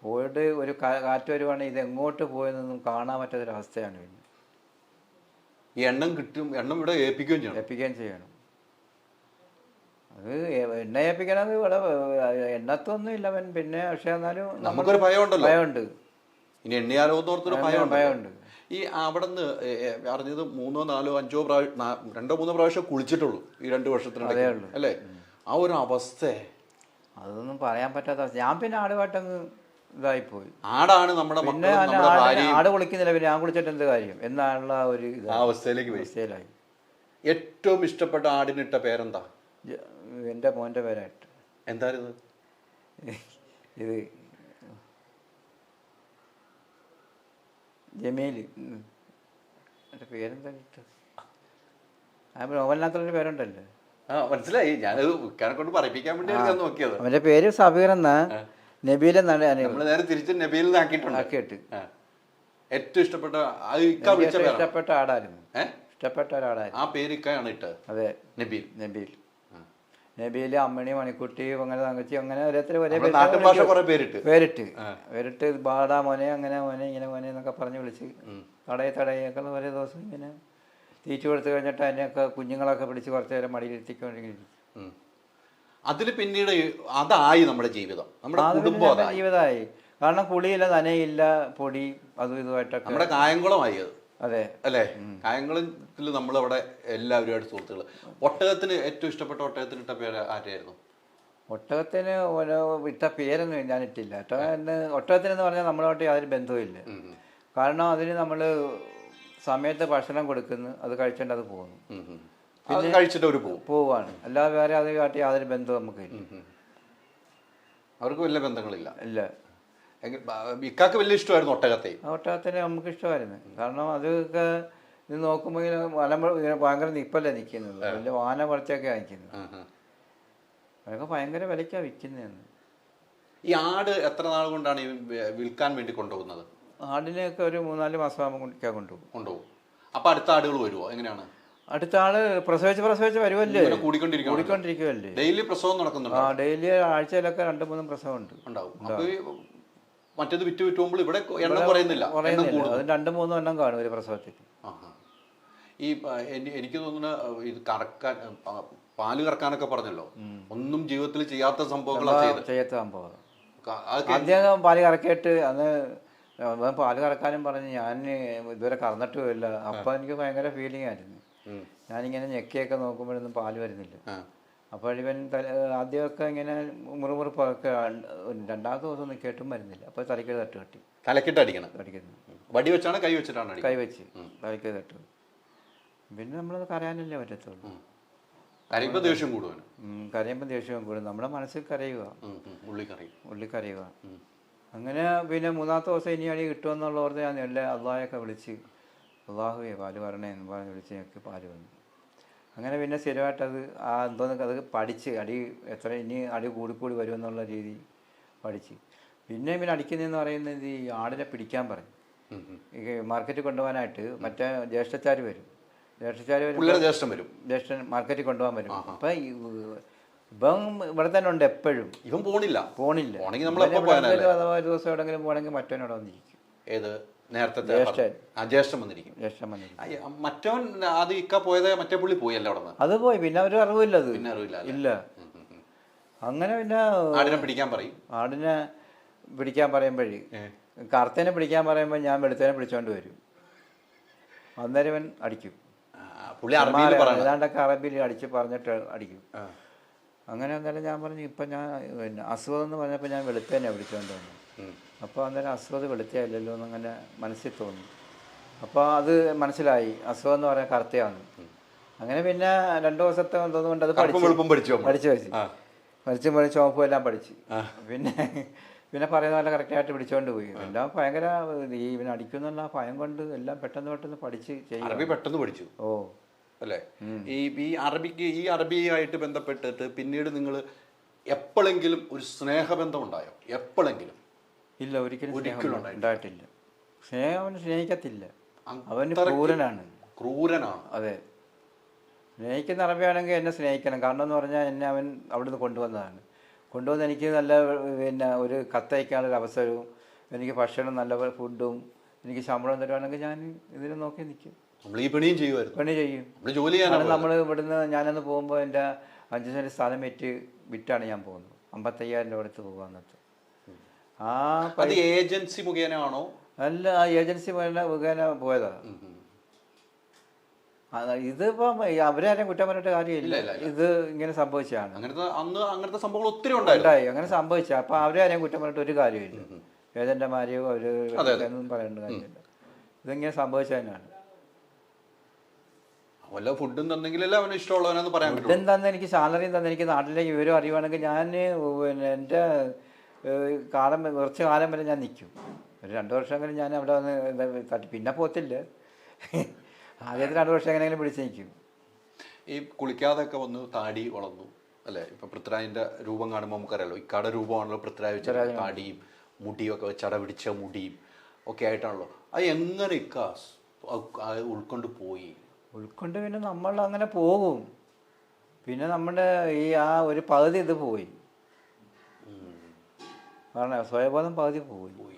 പോയിട്ട് ഒരു കാറ്റ് വരുവാണെങ്കിൽ ഇത് എങ്ങോട്ട് പോയെന്നൊന്നും കാണാൻ പറ്റാത്തൊരവസ്ഥയാണ്. പിന്നെ ഈ എണ്ണം കിട്ടും, എണ്ണം ഇവിടെ ഏൽപ്പിക്കുകയും ചെയ്യണം. ഏൽപ്പിക്കുകയും ചെയ്യണം. അത് എണ്ണ ഏൽപ്പിക്കണത് ഇവിടെ എണ്ണത്തൊന്നും ഇല്ല അവൻ. പിന്നെ പക്ഷെ എന്നാലും നമുക്കൊരു ഭയമുണ്ടല്ലോ, ഭയമുണ്ട്. ഇനി എണ്ണിയാലോന്നോർത്തൊരു ഭയമുണ്ട്. ഈ അവിടെ നിന്ന് അറിഞ്ഞത് 3, 4, 5 പ്രാവശ്യം 2, 3 പ്രാവശ്യം കുളിച്ചിട്ടുള്ളൂ ഈ 2 വർഷത്തിനിടയ്ക്ക് അല്ലേ? ആ ഒരു അവസ്ഥ അതൊന്നും പറയാൻ പറ്റാത്ത അവസ്ഥ. ഞാൻ പിന്നെ ആടുമായിട്ടങ്ങ് ഇതായിപ്പോയി. ആടാണ് നമ്മുടെ പിന്നെ ആട് കുളിക്കുന്നില്ല, പിന്നെ ഞാൻ കുളിച്ചിട്ട് എന്ത് കാര്യം എന്നാണുള്ള ഒരു അവസ്ഥയിലായി. ഏറ്റവും ഇഷ്ടപ്പെട്ട ആടിനിട്ട പേരെന്താ? എൻ്റെ മോൻ്റെ പേരായിട്ട്. എന്തായിരുന്നു ഇത്? ജമീല്. എൻ്റെ പേരെന്താ കിട്ടുക? ആ നോവലിനകത്തുള്ളൊരു പേരുണ്ടല്ലോ. മനസ്സിലായി. ഞാനത് കൊണ്ട് പറയിപ്പിക്കാൻ വേണ്ടി നോക്കിയത്. അവൻ്റെ പേര് സബീർ എന്നാ. നബീൽ എന്നാണ്. നമ്മൾ നേരെ തിരിച്ച് നബീൽ ആക്കിയിട്ട്. ഏറ്റവും ഇഷ്ടപ്പെട്ട ഇഷ്ടപ്പെട്ട ആടായിരുന്നു. ഇഷ്ടപ്പെട്ട ഒരാടായിരുന്നു. ആ പേര് ഇക്കാണ് ഇട്ടത്. അതെ, നബീൽ. നബീല്, അമ്മണി, മണിക്കുട്ടി, അങ്ങനെ തങ്കച്ചി, അങ്ങനെ ഓരോരുത്തർ പേരിട്ട് ബാടാ മോനെ, അങ്ങനെ മോനെ, ഇങ്ങനെ മോനെ എന്നൊക്കെ പറഞ്ഞ് വിളിച്ച് തടയൊക്കെ ഓരോ ദിവസം ഇങ്ങനെ തീറ്റ കൊടുത്ത് കഴിഞ്ഞിട്ട് അതിനെയൊക്കെ കുഞ്ഞുങ്ങളൊക്കെ പിടിച്ച് കുറച്ച് നേരം മടിയിലെത്തിക്കൊണ്ടിരിക്കും. അതിൽ പിന്നീട് അതായി നമ്മുടെ ജീവിതം, നമ്മുടെ കുടുംബം ജീവിതമായി. കാരണം കുളിയില്ല, നനയില്ല, പൊടി അതും ഇതുമായിട്ടൊക്കെ നമ്മുടെ കായംകുളമായി അത്. അതെ അല്ലേ? കായംകുളത്തിൽ നമ്മളവിടെ എല്ലാവരുമായിട്ട് സുഹൃത്തുക്കൾ. ഒട്ടകത്തിന് ഏറ്റവും ഇഷ്ടപ്പെട്ട ഒട്ടകത്തിന് ഇട്ട പേര് ആരായിരുന്നു? ഒട്ടകത്തിന് ഓരോ ഇട്ട പേരൊന്നും ഞാൻ ഇട്ടില്ല. ഒട്ടകത്തിനെന്ന് പറഞ്ഞാൽ നമ്മളോട്ട് യാതൊരു ബന്ധവുമില്ല. കാരണം അതിന് നമ്മൾ സമയത്ത് ഭക്ഷണം കൊടുക്കുന്നു, അത് കഴിച്ചിട്ട് അത് പോകുന്നു, പിന്നെ കഴിച്ചിട്ട് അവർ പോവാണ്. അല്ലാതെ വേറെ അത് കാട്ടി യാതൊരു ബന്ധവും നമുക്കില്ല. അവർക്ക് വലിയ ബന്ധങ്ങളില്ല. ഇല്ല. ഇക്കാക്ക് വലിയ ഇഷ്ടമായിരുന്നു ഒട്ടകത്തെ. ഒട്ടകത്തിന് നമുക്ക് ഇഷ്ടമായിരുന്നു. കാരണം അതൊക്കെ ഇത് നോക്കുമ്പോൾ ഇങ്ങനെ ഇങ്ങനെ ഭയങ്കര നിപ്പല്ലേ നിൽക്കുന്നത്, വലിയ വാന പറിച്ചൊക്കെ നിൽക്കുന്നത്. അതൊക്കെ ഭയങ്കര വിലയ്ക്കാണ് വിൽക്കുന്നതെന്ന്. ഈ ആട് എത്ര നാൾ കൊണ്ടാണ് വിൽക്കാൻ വേണ്ടി കൊണ്ടുപോകുന്നത്? ആടിനെയൊക്കെ ഒരു 3-4 മാസം ആകുമ്പോൾ കൊണ്ടുപോകും. അപ്പൊ അടുത്ത ആടുകൾ വരുമോ? എങ്ങനെയാണ്? അടുത്ത ആള് പ്രസവിച്ച് വരുമല്ലേ, കൂടിക്കൊണ്ടിരിക്കുമല്ലേ? ഡെയിലി പ്രസവം നടക്കുന്നുണ്ട്. ഡെയിലി ആഴ്ചയിലൊക്കെ 2-3 പ്രസവം ഉണ്ടാവും. മറ്റേത് വിറ്റ് പോകുമ്പോൾ ഇവിടെ എണ്ണം കുറയുന്നില്ല, അത് 2-3 എണ്ണം കാണും ഒരു പ്രസവത്തിൽ. ഈ എനിക്ക് തോന്നുന്ന ഇത് കറക്കാൻ, പാല് കറക്കാനൊക്കെ പറഞ്ഞല്ലോ, ഒന്നും ജീവിതത്തിൽ ചെയ്യാത്ത സംഭവങ്ങളാണ് ചെയ്യാത്ത സംഭവം. ആദ്യം പാല് കറക്കിയിട്ട് അന്ന് പാല് കറക്കാനും പറഞ്ഞ് ഞാൻ ഇതുവരെ കറന്നിട്ടുമില്ല. അപ്പം എനിക്ക് ഭയങ്കര ഫീലിംഗ് ആയിരുന്നു. ഞാനിങ്ങനെ ഞെക്കിയൊക്കെ നോക്കുമ്പോഴൊന്നും പാല് വരുന്നില്ല. അപ്പോൾ ഇവൻ ആദ്യമൊക്കെ ഇങ്ങനെ മുറുമുറുപ്പൊക്കെ, 2ാമത്തെ ദിവസം കേട്ടും വരുന്നില്ല. അപ്പോൾ തലയ്ക്ക് തട്ട് കെട്ടി. തലക്കിട്ട് അടിക്കുന്നു. വടി വെച്ചാണ് കൈ വെച്ചിട്ടാണ്? കൈ വെച്ച് തലയ്ക്ക് തട്ട്. പിന്നെ നമ്മളത് കരയാനല്ലേ പറ്റത്തുള്ളൂ. കരയുമ്പോൾ ദേഷ്യം കൂടുവാണ്. കരയുമ്പോൾ ദേഷ്യം കൂടും. നമ്മുടെ മനസ്സിൽ കരയുക, ഉള്ളി കരയുക. അങ്ങനെ പിന്നെ 3ാമത്തെ ദിവസം ഇനി അടി കിട്ടുമെന്നുള്ള ഓർത്ത് ഞാൻ എല്ലാ അള്ളാഹയൊക്കെ വിളിച്ച്, അള്ളാഹുവേ പാല് വരണേ എന്ന് പറഞ്ഞ് വിളിച്ച് ഞങ്ങൾക്ക് പാല് വന്നു. അങ്ങനെ പിന്നെ സ്ഥിരമായിട്ടത് എന്തോന്നൊക്കെ അത് പഠിച്ച്, ഇനി അടി കൂടിക്കൂടി വരുമെന്നുള്ള രീതി പഠിച്ച്. പിന്നെ അടിക്കുന്നതെന്ന് പറയുന്നത് ഈ ആടിനെ പിടിക്കാൻ പറയും. ഈ മാർക്കറ്റിൽ കൊണ്ടുപോകാനായിട്ട് മറ്റേ ജ്യേഷ്ഠച്ചാർ വരും. ജ്യേഷ്ഠൻ മാർക്കറ്റിൽ കൊണ്ടുപോകാൻ വരും. അപ്പം ഇപ്പം ഇവിടെ തന്നെ ഉണ്ട് എപ്പോഴും. ഇവൻ പോണില്ല. അഥവാ ഒരു ദിവസം എവിടെങ്കിലും പോകണമെങ്കിൽ മറ്റവനോട് വന്നിരിക്കും. ഏത് ജ്യേഷ്ഠൻ വന്നിരിക്കും. മറ്റവൻ അത് ഇക്ക പോയത് മറ്റേ പുള്ളി പോയല്ലോ അവിടെ. അത് പോയി. പിന്നെ ഒരു അറിവില്ല. അത് ഇല്ല. അങ്ങനെ പിന്നെ ആടിനെ പിടിക്കാൻ പറയും. ആടിനെ പിടിക്കാൻ പറയുമ്പോഴേ, കറുത്തേനെ പിടിക്കാൻ പറയുമ്പോൾ ഞാൻ വെളുത്തേനെ പിടിച്ചോണ്ട് വരും. അന്നേരം ഇവൻ അടിക്കും. ഏതാണ്ടൊക്കെ അറബിയിൽ അടിച്ച് പറഞ്ഞിട്ട് അടിക്കും. അങ്ങനെ അന്നേരം ഞാൻ പറഞ്ഞു, ഇപ്പം ഞാൻ പിന്നെ അസുഖം എന്ന് പറഞ്ഞപ്പോൾ ഞാൻ വെളുത്തേനെ പിടിച്ചോണ്ട് വന്നു. അപ്പോൾ അന്നേരം അസുഖം വെളുത്തയല്ലല്ലോ എന്നങ്ങനെ മനസ്സിൽ തോന്നി. അപ്പോൾ അത് മനസ്സിലായി, അസുഖം എന്ന് പറയാൻ കറുത്തയാണ്. അങ്ങനെ പിന്നെ 2 ദിവസത്തെ തോന്നുന്നുകൊണ്ട് അത് പഠിച്ച് ചോപ്പും എല്ലാം പഠിച്ച് പിന്നെ പറയുന്ന പോലെ കറക്റ്റായിട്ട് പിടിച്ചുകൊണ്ട് പോയി. എല്ലാം ഭയങ്കര ഇവന് അടിക്കുന്നുള്ള ഭയം കൊണ്ട് എല്ലാം പെട്ടെന്ന് പഠിച്ച് ചെയ്യും. പെട്ടെന്ന് പഠിച്ചു. അല്ലേ? ഈ അറബിയായിട്ട് ബന്ധപ്പെട്ടിട്ട് പിന്നീട് നിങ്ങൾ എപ്പോഴെങ്കിലും ഒരു സ്നേഹബന്ധം ഉണ്ടായോ? എപ്പോഴെങ്കിലും? ഇല്ല, ഒരിക്കലും ഉണ്ടായിട്ടില്ല. അവന് സ്നേഹിക്കത്തില്ല. അവന് ക്രൂരനാണ്. അതെ, സ്നേഹിക്കുന്ന അറബിയാണെങ്കിൽ എന്നെ സ്നേഹിക്കണം. കാരണം എന്ന് പറഞ്ഞാൽ എന്നെ അവൻ അവിടുന്ന് കൊണ്ടുവന്നതാണ്. കൊണ്ടുവന്ന് എനിക്ക് നല്ല ഒരു കത്തയക്കാനുള്ളൊരു അവസരവും എനിക്ക് ഭക്ഷണം, നല്ല ഫുഡും എനിക്ക് ശമ്പളം തരുവാണെങ്കിൽ ഞാൻ ഇതിനെ നോക്കി നിൽക്കും. നമ്മൾ ഈ പണിയും ചെയ്യുമായിരുന്നു, പണി ചെയ്യും. നമ്മൾ ജോലി ചെയ്യാനാണ്. നമ്മൾ ഇവിടുന്ന് ഞാനന്ന് പോകുമ്പോൾ എൻ്റെ 5 സെൻറ്റ് സ്ഥലം വിറ്റാണ് ഞാൻ പോകുന്നത്. 55,000 രൂപ എടുത്ത് പോകുക അന്നത്തെ. ആ അത് ഏജൻസി മുഖേനയാണോ? അല്ല, ആ ഏജൻസി മുഖേന പോയതാണ്. ഇതിപ്പം അവരാരും കുറ്റം പറഞ്ഞിട്ട് കാര്യമില്ല. ഇത് ഇങ്ങനെ സംഭവിച്ചതാണ്. അങ്ങനത്തെ സംഭവങ്ങൾ ഒത്തിരി ഉണ്ടായി. അങ്ങനെ സംഭവിച്ച അപ്പം അവരാരും കുറ്റം പറഞ്ഞിട്ട് ഒരു കാര്യമില്ല. ഏജന്റുമാരെയോ അവര് ഒന്നും പറയേണ്ട കാര്യമില്ല. ഇതിങ്ങനെ സംഭവിച്ചതിനാണ്. വല്ല ഫുഡും തന്നെങ്കിലല്ലേ അവന് ഇഷ്ടമുള്ളവനെന്ന് പറയാൻ പറ്റും. ഫുഡും തന്നെ എനിക്ക് സാലറിയും തന്നെ എനിക്ക് നാട്ടിലേക്ക് വിവരം അറിയുവാണെങ്കിൽ ഞാൻ പിന്നെ എൻ്റെ കുറച്ച് കാലം വരെ ഞാൻ നിൽക്കും. ഒരു 2 വർഷമെങ്കിലും ഞാൻ അവിടെ വന്ന് തട്ടി, പിന്നെ പോത്തില്ല. ആദ്യത്തെ 2 വർഷം എങ്ങനെയെങ്കിലും പിടിച്ച് നിൽക്കും. ഈ കുളിക്കാതെ ഒക്കെ വന്ന് താടി വളർന്നു അല്ലേ? ഇപ്പൊ പൃഥ്വിരാജിന്റെ രൂപം കാണുമ്പോൾ നമുക്കറിയാലോ, ഇക്കാടെ രൂപമാണല്ലോ പൃഥ്വിരാജ് വെച്ച താടിയും മുടിയും ഒക്കെ ചട പിടിച്ച മുടിയും ഒക്കെ ആയിട്ടാണല്ലോ. അത് എങ്ങനെ ഉൾക്കൊണ്ട് പോയി? ഉൾക്കൊണ്ട് പിന്നെ നമ്മൾ അങ്ങനെ പോകും. പിന്നെ നമ്മുടെ ആ ഒരു പകുതി ഇത് പോയി. കാരണം സ്വയബോധം പകുതി പോയി.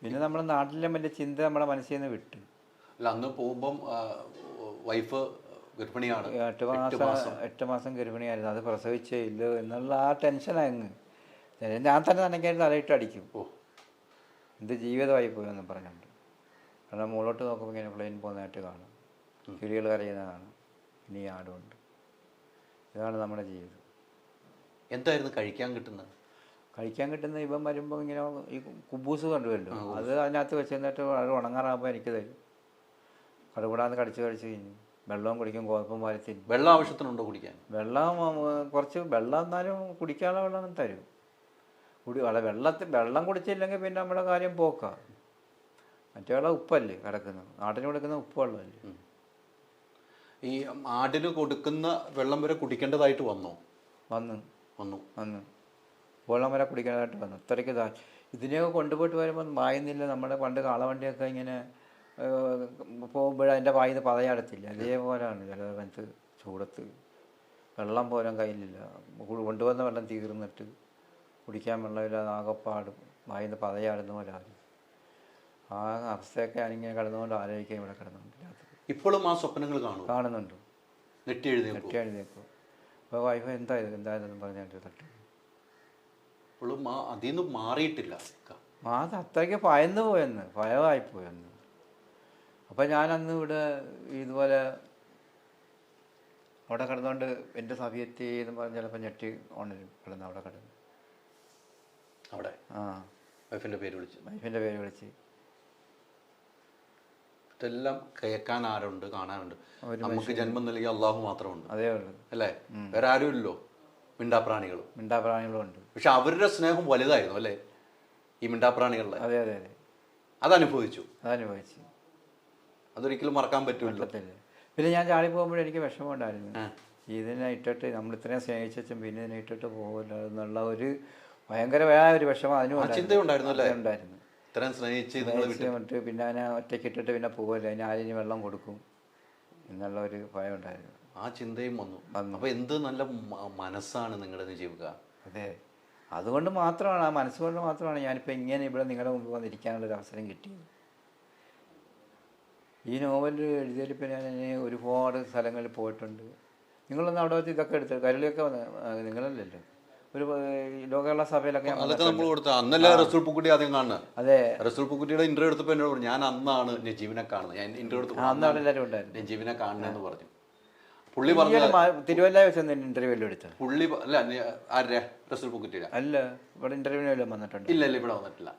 പിന്നെ നമ്മുടെ നാട്ടിലെ വലിയ ചിന്ത നമ്മുടെ മനസ്സിൽ നിന്ന് വിട്ടു. അല്ല, അന്ന് പോകുമ്പം വൈഫ് ഗർഭിണിയാണ്, 8 മാസം ഗർഭിണിയായിരുന്നു. അത് പ്രസവിച്ചേ ഇല്ലോ എന്നുള്ള ആ ടെൻഷനായിരുന്നു. ഞാൻ തന്നെ നനയ്ക്കായിട്ട് തലയിട്ട് അടിക്കും. എന്ത് ജീവിതമായി പോയെന്ന് പറഞ്ഞുകൊണ്ട്. കാരണം മുകളോട്ട് നോക്കുമ്പോൾ ഇങ്ങനെ പ്ലെയിൻ പോകുന്നതായിട്ട് കാണും, കിളികൾ കരയുന്ന കാണും, ഇനി ആടുണ്ട്. ഇതാണ് നമ്മുടെ ജീവിതം. എന്തായിരുന്നു കഴിക്കാൻ കിട്ടുന്നത്? കഴിക്കാൻ കിട്ടുന്ന ഇവൻ വരുമ്പോൾ ഇങ്ങനെ ഈ കുബൂസ് കണ്ടുവല്ലോ, അത് അതിനകത്ത് വെച്ച് തന്നിട്ട് അത് ഉണങ്ങാറാകുമ്പോൾ എനിക്ക് തരും. കടുകൂടാന്ന് കടിച്ച് കഴിഞ്ഞു. വെള്ളവും കുടിക്കും, ഗോതമ്പും വാരത്തിൽ. വെള്ളം ആവശ്യത്തിനുണ്ടോ കുടിക്കാൻ? വെള്ളം കുറച്ച് വെള്ളം എന്നാലും കുടിക്കാനുള്ള വെള്ളം തരും. വെള്ളം കുടിച്ചില്ലെങ്കിൽ പിന്നെ നമ്മുടെ കാര്യം പോക്കാം. മറ്റേ വെള്ളം ഉപ്പല്ലേ കിടക്കുന്നത്, നാട്ടിന് കൊടുക്കുന്ന ഉപ്പ് വെള്ളമല്ലേ. ഈ ആടിന് കൊടുക്കുന്ന വെള്ളം വരെ കുടിക്കേണ്ടതായിട്ട് വന്നു. വെള്ളം വരെ കുടിക്കേണ്ടതായിട്ട് വന്നു. അത്രയ്ക്ക് ഇതിനെയൊക്കെ കൊണ്ടുപോയിട്ട് വരുമ്പോൾ വായുന്നില്ല. നമ്മുടെ പണ്ട് കാളവണ്ടിയൊക്കെ ഇങ്ങനെ പോകുമ്പോഴതിൻ്റെ വായിന്ന് പതയടത്തില്ല. അതേപോലെയാണ് ചില ചൂടത്ത് വെള്ളം പോലും കയ്യിലില്ല. കൊണ്ടുവന്ന വെള്ളം തീർന്നിട്ട് കുടിക്കാൻ വെള്ളമില്ലാതെ ആകപ്പാടും വായിന്ന് പതയാടുന്ന പോലെ ആരും. ആ അവസ്ഥയൊക്കെ ഞാനിങ്ങനെ കിടന്നുകൊണ്ട് ആലോചിക്കാൻ ഇവിടെ കിടന്നുണ്ട്. ഇപ്പോഴും ആ സ്വപ്നങ്ങൾ കാണുന്നുണ്ട്. നെറ്റി എഴുതിയേക്കും. അപ്പോൾ വൈഫ് എന്തായതെന്ന് പറഞ്ഞിട്ട് തട്ടി. ഇപ്പോഴും അതിൽ നിന്ന് മാറിയിട്ടില്ല. അത് അത്രയ്ക്ക് ഭയമായിപ്പോയെന്ന്. അപ്പം ഞാനന്ന് ഇവിടെ ഇതുപോലെ അവിടെ കിടന്നുകൊണ്ട് എൻ്റെ സഭയെത്തി എന്ന് പറഞ്ഞ് ചിലപ്പോൾ ഞെട്ടി ഉണരും. കിടന്ന് അവിടെ കിടന്ന് വൈഫിൻ്റെ പേര് വിളിച്ച് ഇതെല്ലാം കേൾക്കാൻ ആരുണ്ട്, കാണാനുണ്ട്. നമുക്ക് ജന്മം നൽകിയ അള്ളാഹു മാത്രമുണ്ട്. അതേ ഉള്ളൂ അല്ലേ? വേറെ ആരുമില്ലല്ലോ. മിണ്ടാപ്രാണികളും ഉണ്ട്. പക്ഷെ അവരുടെ സ്നേഹം വലുതായിരുന്നു അല്ലേ ഈ മിണ്ടാപ്രാണികളുടെ? അതെ. അതനുഭവിച്ചു. അതൊരിക്കലും മറക്കാൻ പറ്റില്ല. പിന്നെ ഞാൻ ചാടി പോകുമ്പോഴും എനിക്ക് വിഷമമുണ്ടായിരുന്നു. ഇതിനെ ഇട്ടിട്ട് നമ്മൾ ഇത്രയും സ്നേഹിച്ചും പിന്നെ ഇതിനെ ഇട്ടിട്ട് പോകില്ല എന്നുള്ള ഒരു ഭയങ്കരമായ ഒരു വിഷമം അതിനും ചിന്തയുണ്ടായിരുന്നു. സ്നേഹിച്ചിട്ട് പിന്നെ അതിനെ ഒറ്റയ്ക്ക് ഇട്ടിട്ട് പിന്നെ പോകില്ല, അതിന് ആരെയും വെള്ളം കൊടുക്കും എന്നുള്ള ഒരു ഭയം ഉണ്ടായിരുന്നു. ആ ചിന്തയും വന്നു. അപ്പോൾ എന്ത് നല്ല മനസ്സാണ് നിങ്ങളുടെ നിജീവിക. അതെ, അതുകൊണ്ട് മാത്രമാണ്, ആ മനസ്സുകൊണ്ട് മാത്രമാണ് ഞാനിപ്പോൾ ഇങ്ങനെ ഇവിടെ നിങ്ങളുടെ മുമ്പ് വന്നിരിക്കാനുള്ളൊരു അവസരം കിട്ടിയത്. ഈ നോവൽ എഴുതിയതിലിപ്പോൾ ഞാൻ ഒരുപാട് സ്ഥലങ്ങളിൽ പോയിട്ടുണ്ട്. നിങ്ങളൊന്ന് അവിടെ വെച്ച് ഇതൊക്കെ എടുത്ത് കരളിയൊക്കെ നിങ്ങളല്ലല്ലോ ഒരു ലോകകേരള സഭയിലൊക്കെ അന്നല്ലേ റസൂൽ പൂക്കുട്ടി ആദ്യം കാണുന്നത്. അതെ, റസൂൽ പൂക്കുട്ടിയുടെ ഇന്റർവ്യൂ എടുത്തപ്പോൾ എന്നോട് ഞാൻ അന്നാണ് നജീബിനെ കാണുന്നത്. ഞാൻ ഇന്റർവ്യൂ എടുത്തപ്പോൾ അന്ന് അവിടെ എല്ലാവരും ഉണ്ടായിരുന്നു. നജീബിനെ കാണണമെന്ന് പറഞ്ഞു. പുള്ളി പറഞ്ഞു തിരുവല്ല വെച്ച് ഇന്റർവ്യൂ എടുത്തത് പുള്ളി അല്ല. ആരുടെ? റസൂൽ പൂക്കുട്ടിയുടെ അല്ല, ഇവിടെ ഇന്റർവ്യൂവിന് വന്നിട്ടുണ്ട്. ഇല്ല ഇവിടെ വന്നിട്ടില്ല.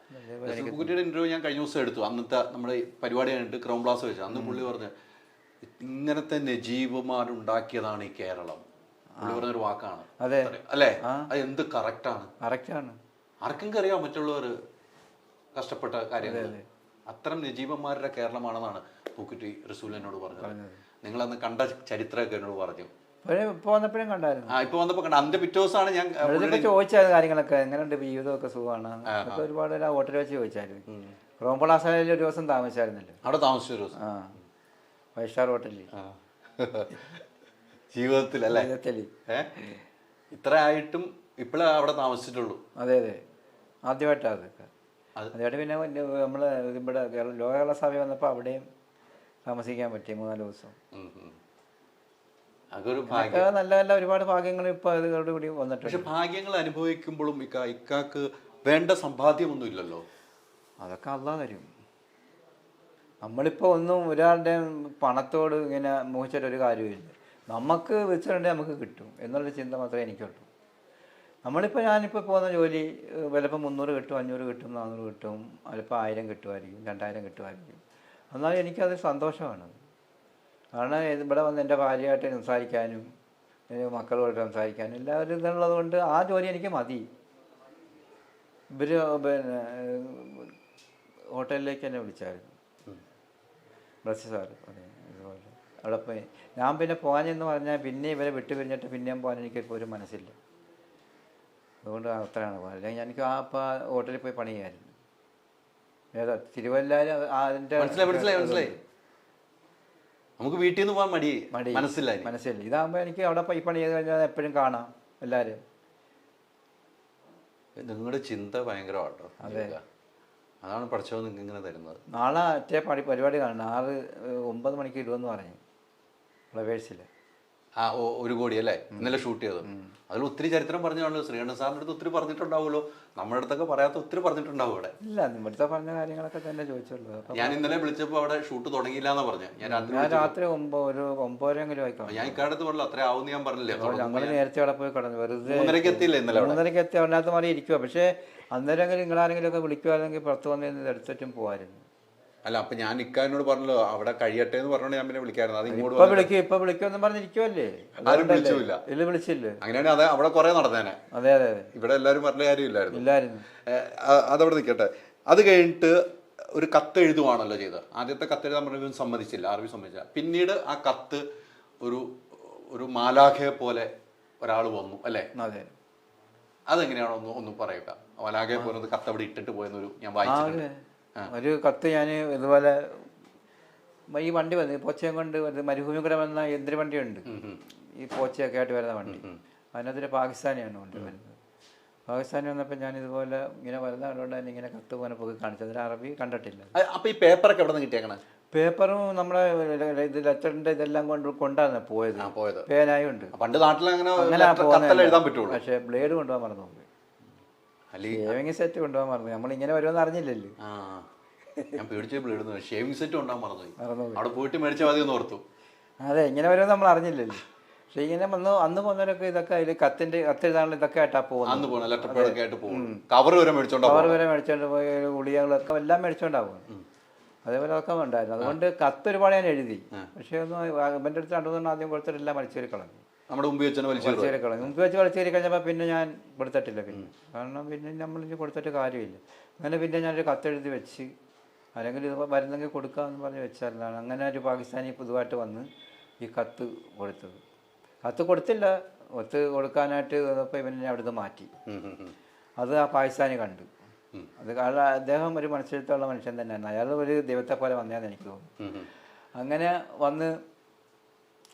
റസൂൽ പൂക്കുട്ടിയുടെ ഇന്റർവ്യൂ ഞാൻ കഴിഞ്ഞ ദിവസം എടുത്തു. അന്നത്തെ നമ്മുടെ പരിപാടി കഴിഞ്ഞിട്ട് ക്രൗൺ പ്ലാസ് വെച്ചു. അന്ന് പുള്ളി പറഞ്ഞു ഇങ്ങനത്തെ നജീബുമാരുണ്ടാക്കിയതാണ് ഈ കേരളം. പുള്ളി പറഞ്ഞൊരു വാക്കാണ്. അതെ അല്ലേ? അത് എന്ത് കറക്റ്റാണ്. ആർക്കെങ്കിലും അറിയാം മറ്റുള്ളവർ കഷ്ടപ്പെട്ട കാര്യങ്ങൾ. അത്തരം നജീബന്മാരുടെ കേരളമാണെന്നാണ് പൂക്കുറ്റി റസൂൽ എന്നോട് പറഞ്ഞത്. നിങ്ങളന്ന് കണ്ട ചരിത്രമൊക്കെ എന്നോട് പറഞ്ഞു. ഇപ്പൊ വന്നപ്പോഴും കണ്ടായിരുന്നു. ഇപ്പൊ വന്നപ്പോ കണ്ട. അന്റെ പിറ്റേ ദിവസമാണ് ഞാൻ ചോദിച്ചായിരുന്നു കാര്യങ്ങളൊക്കെ, എങ്ങനെയുണ്ട് ജീവിതമൊക്കെ സുഖമാണ് ഒരുപാട് ഹോട്ടലിൽ വെച്ച് ചോദിച്ചായിരുന്നു. ക്രോംപളാസാലയിൽ ഒരു ദിവസം താമസിച്ചായിരുന്നല്ലോ. അവിടെ താമസിച്ച ഒരു ദിവസം 5 സ്റ്റാർ ഹോട്ടലിൽ ജീവിതത്തിൽ അല്ലേ? ഇത്ര ആയിട്ടും ഇപ്പോഴേ അവിടെ താമസിച്ചിട്ടുള്ളൂ. അതെ, ആദ്യമായിട്ടാണ് അതൊക്കെ. അതുകൊണ്ട് പിന്നെ നമ്മൾ ഇവിടെ ലോകകേരള സഭ വന്നപ്പോൾ അവിടെയും താമസിക്കാൻ പറ്റി 3-4 ദിവസം. അതൊരു നല്ല നല്ല ഒരുപാട് ഭാഗ്യങ്ങൾ ഇപ്പോൾ അതോട് കൂടി വന്നിട്ടുണ്ട്. പക്ഷെ ഭാഗ്യങ്ങൾ അനുഭവിക്കുമ്പോഴും ഇക്കാക്ക് വേണ്ട സമ്പാദ്യമൊന്നും ഇല്ലല്ലോ. അതൊക്കെ അള്ളാഹ് തരും. നമ്മളിപ്പോൾ ഒന്നും ഒരാളുടെ പണത്തോട് ഇങ്ങനെ മോഹിച്ചിട്ടൊരു കാര്യമില്ല. നമുക്ക് വെച്ചിട്ടുണ്ടെങ്കിൽ നമുക്ക് കിട്ടും എന്നുള്ളൊരു ചിന്ത മാത്രമേ എനിക്കുള്ളൂ. ഞാനിപ്പോൾ പോകുന്ന ജോലി ചിലപ്പോൾ 300 കിട്ടും, 500 കിട്ടും, 400 കിട്ടും, ചിലപ്പോൾ 1000 കിട്ടുമായിരിക്കും, 2000 കിട്ടുമായിരിക്കും. എന്നാലും എനിക്കത് സന്തോഷമാണ്. കാരണം ഇവിടെ വന്ന് എൻ്റെ ഭാര്യയായിട്ട് സംസാരിക്കാനും എൻ്റെ മക്കളോട് സംസാരിക്കാനും എല്ലാവരും ഇതുള്ളത് കൊണ്ട് ആ ജോലി എനിക്ക് മതി. ഇവർ പിന്നെ ഹോട്ടലിലേക്ക് എന്നെ വിളിച്ചായിരുന്നു, ബ്രസ് സാറ്. അതുപോലെ അവിടെ പോയി ഞാൻ പിന്നെ പോകാനെന്ന് പറഞ്ഞാൽ പിന്നെ ഇവരെ വിട്ടു പിരിഞ്ഞിട്ട് പിന്നെയും പോകാൻ എനിക്കിപ്പോൾ ഒരു മനസ്സില്ല. അതുകൊണ്ട് അത്രയാണ് പോകാൻ. അല്ലെങ്കിൽ എനിക്ക് അപ്പോൾ ഹോട്ടലിൽ പോയി പണി ചെയ്യായിരുന്നു. ഏതാ തിരുവല്ലായിൽ അതിൻ്റെ മനസ്സിലായി. നമുക്ക് വീട്ടിൽ നിന്ന് പോകാൻ മടി മനസ്സിലായി. ഇതാകുമ്പോൾ എനിക്ക് അവിടെ ഈ പണി ചെയ്ത് കഴിഞ്ഞാൽ എപ്പോഴും കാണാം എല്ലാവരും. നിങ്ങളുടെ ചിന്ത ഭയങ്കരമാട്ടോ. അതെ, അതാണ് പഠിച്ചോ നിങ്ങൾക്ക് ഇങ്ങനെ തരുന്നത്. നാളെ മറ്റേ പരിപാടി കാണണം. 9 മണിക്ക് ഇടുമെന്ന് പറഞ്ഞു ഫ്ലവേഴ്സിൽ. ഒരു കോടി അല്ലേ ഇന്നലെ ഷൂട്ട് ചെയ്തത്. അതിൽ ഒത്തിരി ചരിത്രം പറഞ്ഞാണല്ലോ. ശ്രീകണ്ഠൻ സാറിൻ്റെ അടുത്ത് ഒത്തിരി പറഞ്ഞിട്ടുണ്ടാവുമല്ലോ. നമ്മുടെ അടുത്തൊക്കെ പറയാത്ത ഒത്തിരി പറഞ്ഞിട്ടുണ്ടാവും അവിടെ. ഇല്ല, ഇവിടുത്തെ പറഞ്ഞ കാര്യങ്ങളൊക്കെ തന്നെ ചോദിച്ചുള്ളൂ. ഞാൻ ഇന്നലെ വിളിച്ചപ്പോൾ അവിടെ ഷൂട്ട് തുടങ്ങിയില്ല എന്നാ പറഞ്ഞു. ഞാൻ രാത്രി 9-9:30 ആയിക്കോട്ടെ. ഞാൻ ഇക്കാലത്ത് പറഞ്ഞില്ല അത്ര ആവുമെന്ന് ഞാൻ പറഞ്ഞില്ലേ. ഞങ്ങൾ നേരത്തെ അവിടെ പോയി കിടന്നു. വെറുതെ 3:30 എത്തിയില്ല ഇന്നലെ. 3:30 എത്തി അതിനകത്ത് മാറി ഇരിക്കുക. പക്ഷേ അന്നേരമെങ്കിലും നിങ്ങളാരെങ്കിലും ഒക്കെ വിളിക്കുവാണെങ്കിൽ പുറത്ത് വന്ന് എടുത്തിട്ടും പോകാമായിരുന്നു. അല്ല, അപ്പൊ ഞാൻ ഇക്കാനോട് പറഞ്ഞല്ലോ അവിടെ കഴിയട്ടെ എന്ന് പറഞ്ഞോണ്ട് ഞാൻ പിന്നെ വിളിക്കായിരുന്നു. അത് ഇങ്ങോട്ട് ഇപ്പൊ വിളിക്കുമെന്ന് പറഞ്ഞിരിക്കുവല്ലേ. ആരും വിളിച്ചില്ല. വിളിച്ചില്ല. അങ്ങനെയാണെങ്കിൽ അത് അവിടെ കുറെ നടന്നേനെ. അതെ അതെ അതെ. ഇവിടെ എല്ലാവരും പറഞ്ഞ കാര്യമില്ലായിരുന്നു. അതവിടെ നിൽക്കട്ടെ. അത് കഴിഞ്ഞിട്ട് ഒരു കത്ത് എഴുതുവാണല്ലോ ചെയ്തത്. ആദ്യത്തെ കത്ത് എഴുതാൻ പറഞ്ഞ സമ്മതിച്ചില്ല, ആർമി സമ്മതിച്ചില്ല. പിന്നീട് ആ കത്ത് ഒരു മാലാഖയെ പോലെ ഒരാൾ വന്നു അല്ലേ? അതെ. അതെങ്ങനെയാണോ ഒന്ന് പറയുക. മാലാഖയെ പോലെ കത്ത് അവിടെ ഇട്ടിട്ട് പോയെന്നൊരു ഞാൻ വായിച്ചിട്ടുണ്ട്. ഒരു കത്ത് ഞാൻ ഇതുപോലെ ഈ വണ്ടി വന്നു പോച്ചയും കൊണ്ട് മരുഭൂമി കൂടെ വന്ന യന്ത്രവണ്ടിയുണ്ട്, ഈ പോച്ചയൊക്കെ ആയിട്ട് വരുന്ന വണ്ടി. അതിനകത്തൊരു പാകിസ്ഥാനിയാണ് വണ്ടി വരുന്നത്. പാകിസ്ഥാനി വന്നപ്പോൾ ഞാൻ ഇതുപോലെ ഇങ്ങനെ വരുന്ന കണ്ടുകൊണ്ട് തന്നെ ഇങ്ങനെ കത്ത് പോലെ പോയി കാണിച്ചത്. അതിന് അറബി കണ്ടിട്ടില്ല. അപ്പൊ ഈ പേപ്പറൊക്കെ എവിടെ നിന്ന് കിട്ടിയേക്കണേ? പേപ്പറും നമ്മുടെ ഇത് ലെറ്ററിന്റെ ഇതെല്ലാം കൊണ്ടാണ് പോയത്. പേനായും ഉണ്ട്. പണ്ട് നാട്ടിൽ അങ്ങനെ പോകുന്നത്. പക്ഷെ ബ്ലേഡ് കൊണ്ടുപോകാൻ മറന്നു പോയി. ഷേവിങ് സെറ്റ് കൊണ്ടുപോകാൻ മറന്നു. നമ്മളിങ്ങനെ വരുമെന്ന് അറിഞ്ഞില്ലല്ലോ. ഞാൻ പേടിച്ച ബ്ലേഡ് ഷേവിംഗ് സെറ്റ് കൊണ്ടുപോകാൻ മറന്നു. അവിടെ പോയിട്ട് മേടിച്ചാൽ മതി എന്ന് ഓർത്തു. അതെ, ഇങ്ങനെ വരുമെന്ന് നമ്മൾ അറിഞ്ഞില്ലല്ലോ. പക്ഷെ ഇങ്ങനെ അന്ന് പോകുന്നവരൊക്കെ ഇതൊക്കെ അതിൽ കത്തെഴുതാനുള്ള ഇതൊക്കെ ആയിട്ടാ പോകുന്നത്. കവർ വരെ മേടിച്ചോണ്ട് പോയി ഗുളികകളൊക്കെ എല്ലാം മേടിച്ചോണ്ടാവും. അതേപോലെ അതൊക്കെ ഉണ്ടായിരുന്നു. അതുകൊണ്ട് കത്ത് ഒരുപാട് ഞാൻ എഴുതി. പക്ഷെ ഒന്നും എൻ്റെ അടുത്ത് 2-3 ആദ്യം കൊടുത്തിട്ടെല്ലാം വലിച്ചേരി കളഞ്ഞു. നമ്മുടെ മുമ്പ് വെച്ച് വലിച്ചേരി കഴിഞ്ഞപ്പോൾ പിന്നെ ഞാൻ കൊടുത്തിട്ടില്ല. പിന്നെ കാരണം പിന്നെ നമ്മൾ കൊടുത്തിട്ട് കാര്യമില്ല. അങ്ങനെ പിന്നെ ഞാനൊരു കത്തെഴുതി വെച്ച് അല്ലെങ്കിൽ ഇത് വരുന്നെങ്കിൽ കൊടുക്കാമെന്ന് പറഞ്ഞ് വെച്ചാലാണ്. അങ്ങനെ ഒരു പാകിസ്ഥാനി പുതുതായിട്ട് വന്ന് ഈ കത്ത് കൊടുത്തത്. കത്ത് കൊടുത്തില്ല, ഒത്ത് കൊടുക്കാനായിട്ട് വന്നപ്പോൾ ഇവനെ അവിടുന്ന് മാറ്റി. അത് ആ പാകിസ്ഥാനി കണ്ടു. അത് കാരണം അദ്ദേഹം ഒരു മനുഷ്യത്വമുള്ള മനുഷ്യൻ തന്നെയാണ്. അയാൾ ഒരു ദൈവത്തെ പോലെ വന്നതെന്ന് എനിക്ക് തോന്നുന്നു. അങ്ങനെ വന്ന്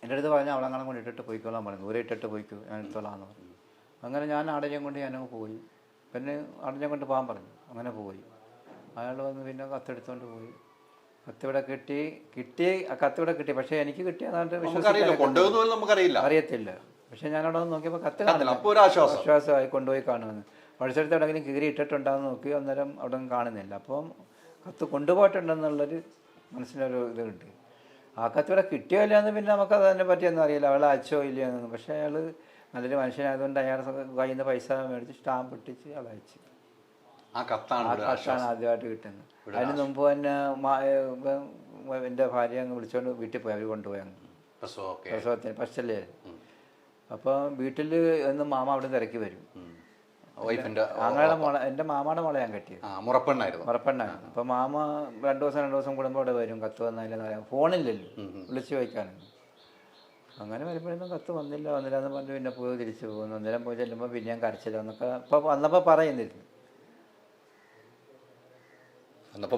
എൻ്റെ അടുത്ത് പറഞ്ഞാൽ അവളങ്ങനെ കൊണ്ട് ഇട്ടിട്ട് പോയിക്കോളാൻ പറഞ്ഞു. ദൂരെ ഇട്ടിട്ട് പോയിക്കോ, ഞാൻ എടുത്തോളാന്ന് പറഞ്ഞു. അങ്ങനെ ഞാൻ ആടഞ്ഞം കൊണ്ട് ഞാനങ്ങ് പോയി. പിന്നെ ആടഞ്ഞം കൊണ്ട് പോകാൻ പറഞ്ഞു. അങ്ങനെ പോയി. അയാൾ വന്ന് പിന്നെ കത്തെടുത്തോണ്ട് പോയി. കത്തിവിടെ കത്തിവിടെ കിട്ടി. പക്ഷേ എനിക്ക് കിട്ടിയതാണ്ട് അറിയത്തില്ല. പക്ഷെ ഞാനവിടെ വന്ന് നോക്കിയപ്പോൾ കത്ത് കാണില്ല. ആശ്വാസമായി കൊണ്ടുപോയി കാണുമെന്ന്. പഠിച്ചെടുത്ത് എവിടെയെങ്കിലും കീറി ഇട്ടിട്ടുണ്ടാകുന്ന നോക്കി അന്നേരം അവിടെ ഒന്നും കാണുന്നില്ല. അപ്പം കത്ത് കൊണ്ടുപോയിട്ടുണ്ടെന്നുള്ളൊരു മനസ്സിലൊരു ഇത് കിട്ടി. ആ കത്തിവിടെ കിട്ടിയോ ഇല്ലയെന്ന് പിന്നെ നമുക്കത് അതിനെ പറ്റിയൊന്നും അറിയില്ല. അവളെ അയച്ചോ ഇല്ലയെന്നൊന്നും. പക്ഷേ അയാൾ നല്ലൊരു മനുഷ്യനായതുകൊണ്ട് അയാളുടെ കയ്യിൽ നിന്ന് പൈസ മേടിച്ച് സ്റ്റാമ്പ് ഇട്ടിച്ച് അത് അയച്ചു. ആ കത്താണ് ആദ്യമായിട്ട് കിട്ടുന്നത്. അതിന് മുമ്പ് തന്നെ എൻ്റെ ഭാര്യ അങ്ങ് വിളിച്ചുകൊണ്ട് വീട്ടിൽ പോയി. അവർ കൊണ്ടുപോയി അങ്ങ് പ്രസവത്തിന് ഫസ്റ്റല്ലേ. അപ്പോൾ വീട്ടിൽ നിന്ന് മാമ അവിടെ തിരക്കി വരും. അങ്ങനെ എൻ്റെ മാമയുടെ മോളെ ഞാൻ കെട്ടിയത്. മുറപ്പെണ്ണായിരുന്നു. അപ്പോൾ മാമ 2 ദിവസം കൂടുമ്പോൾ അവിടെ വരും. കത്ത് വന്നില്ലെന്ന് പറയാം. ഫോണില്ലല്ലോ, വിളിച്ചു വയ്ക്കാനൊന്നും. അങ്ങനെ വരുമ്പോഴൊന്നും കത്ത് വന്നില്ല എന്ന് പറഞ്ഞ് പിന്നെ പോയി തിരിച്ചു പോകുന്നു. അന്നേരം പോയി ചെല്ലുമ്പോൾ പിന്നെ ഞാൻ കരച്ചില്ല എന്നൊക്കെ അപ്പോൾ വന്നപ്പോൾ പറയുന്നിരുന്നു.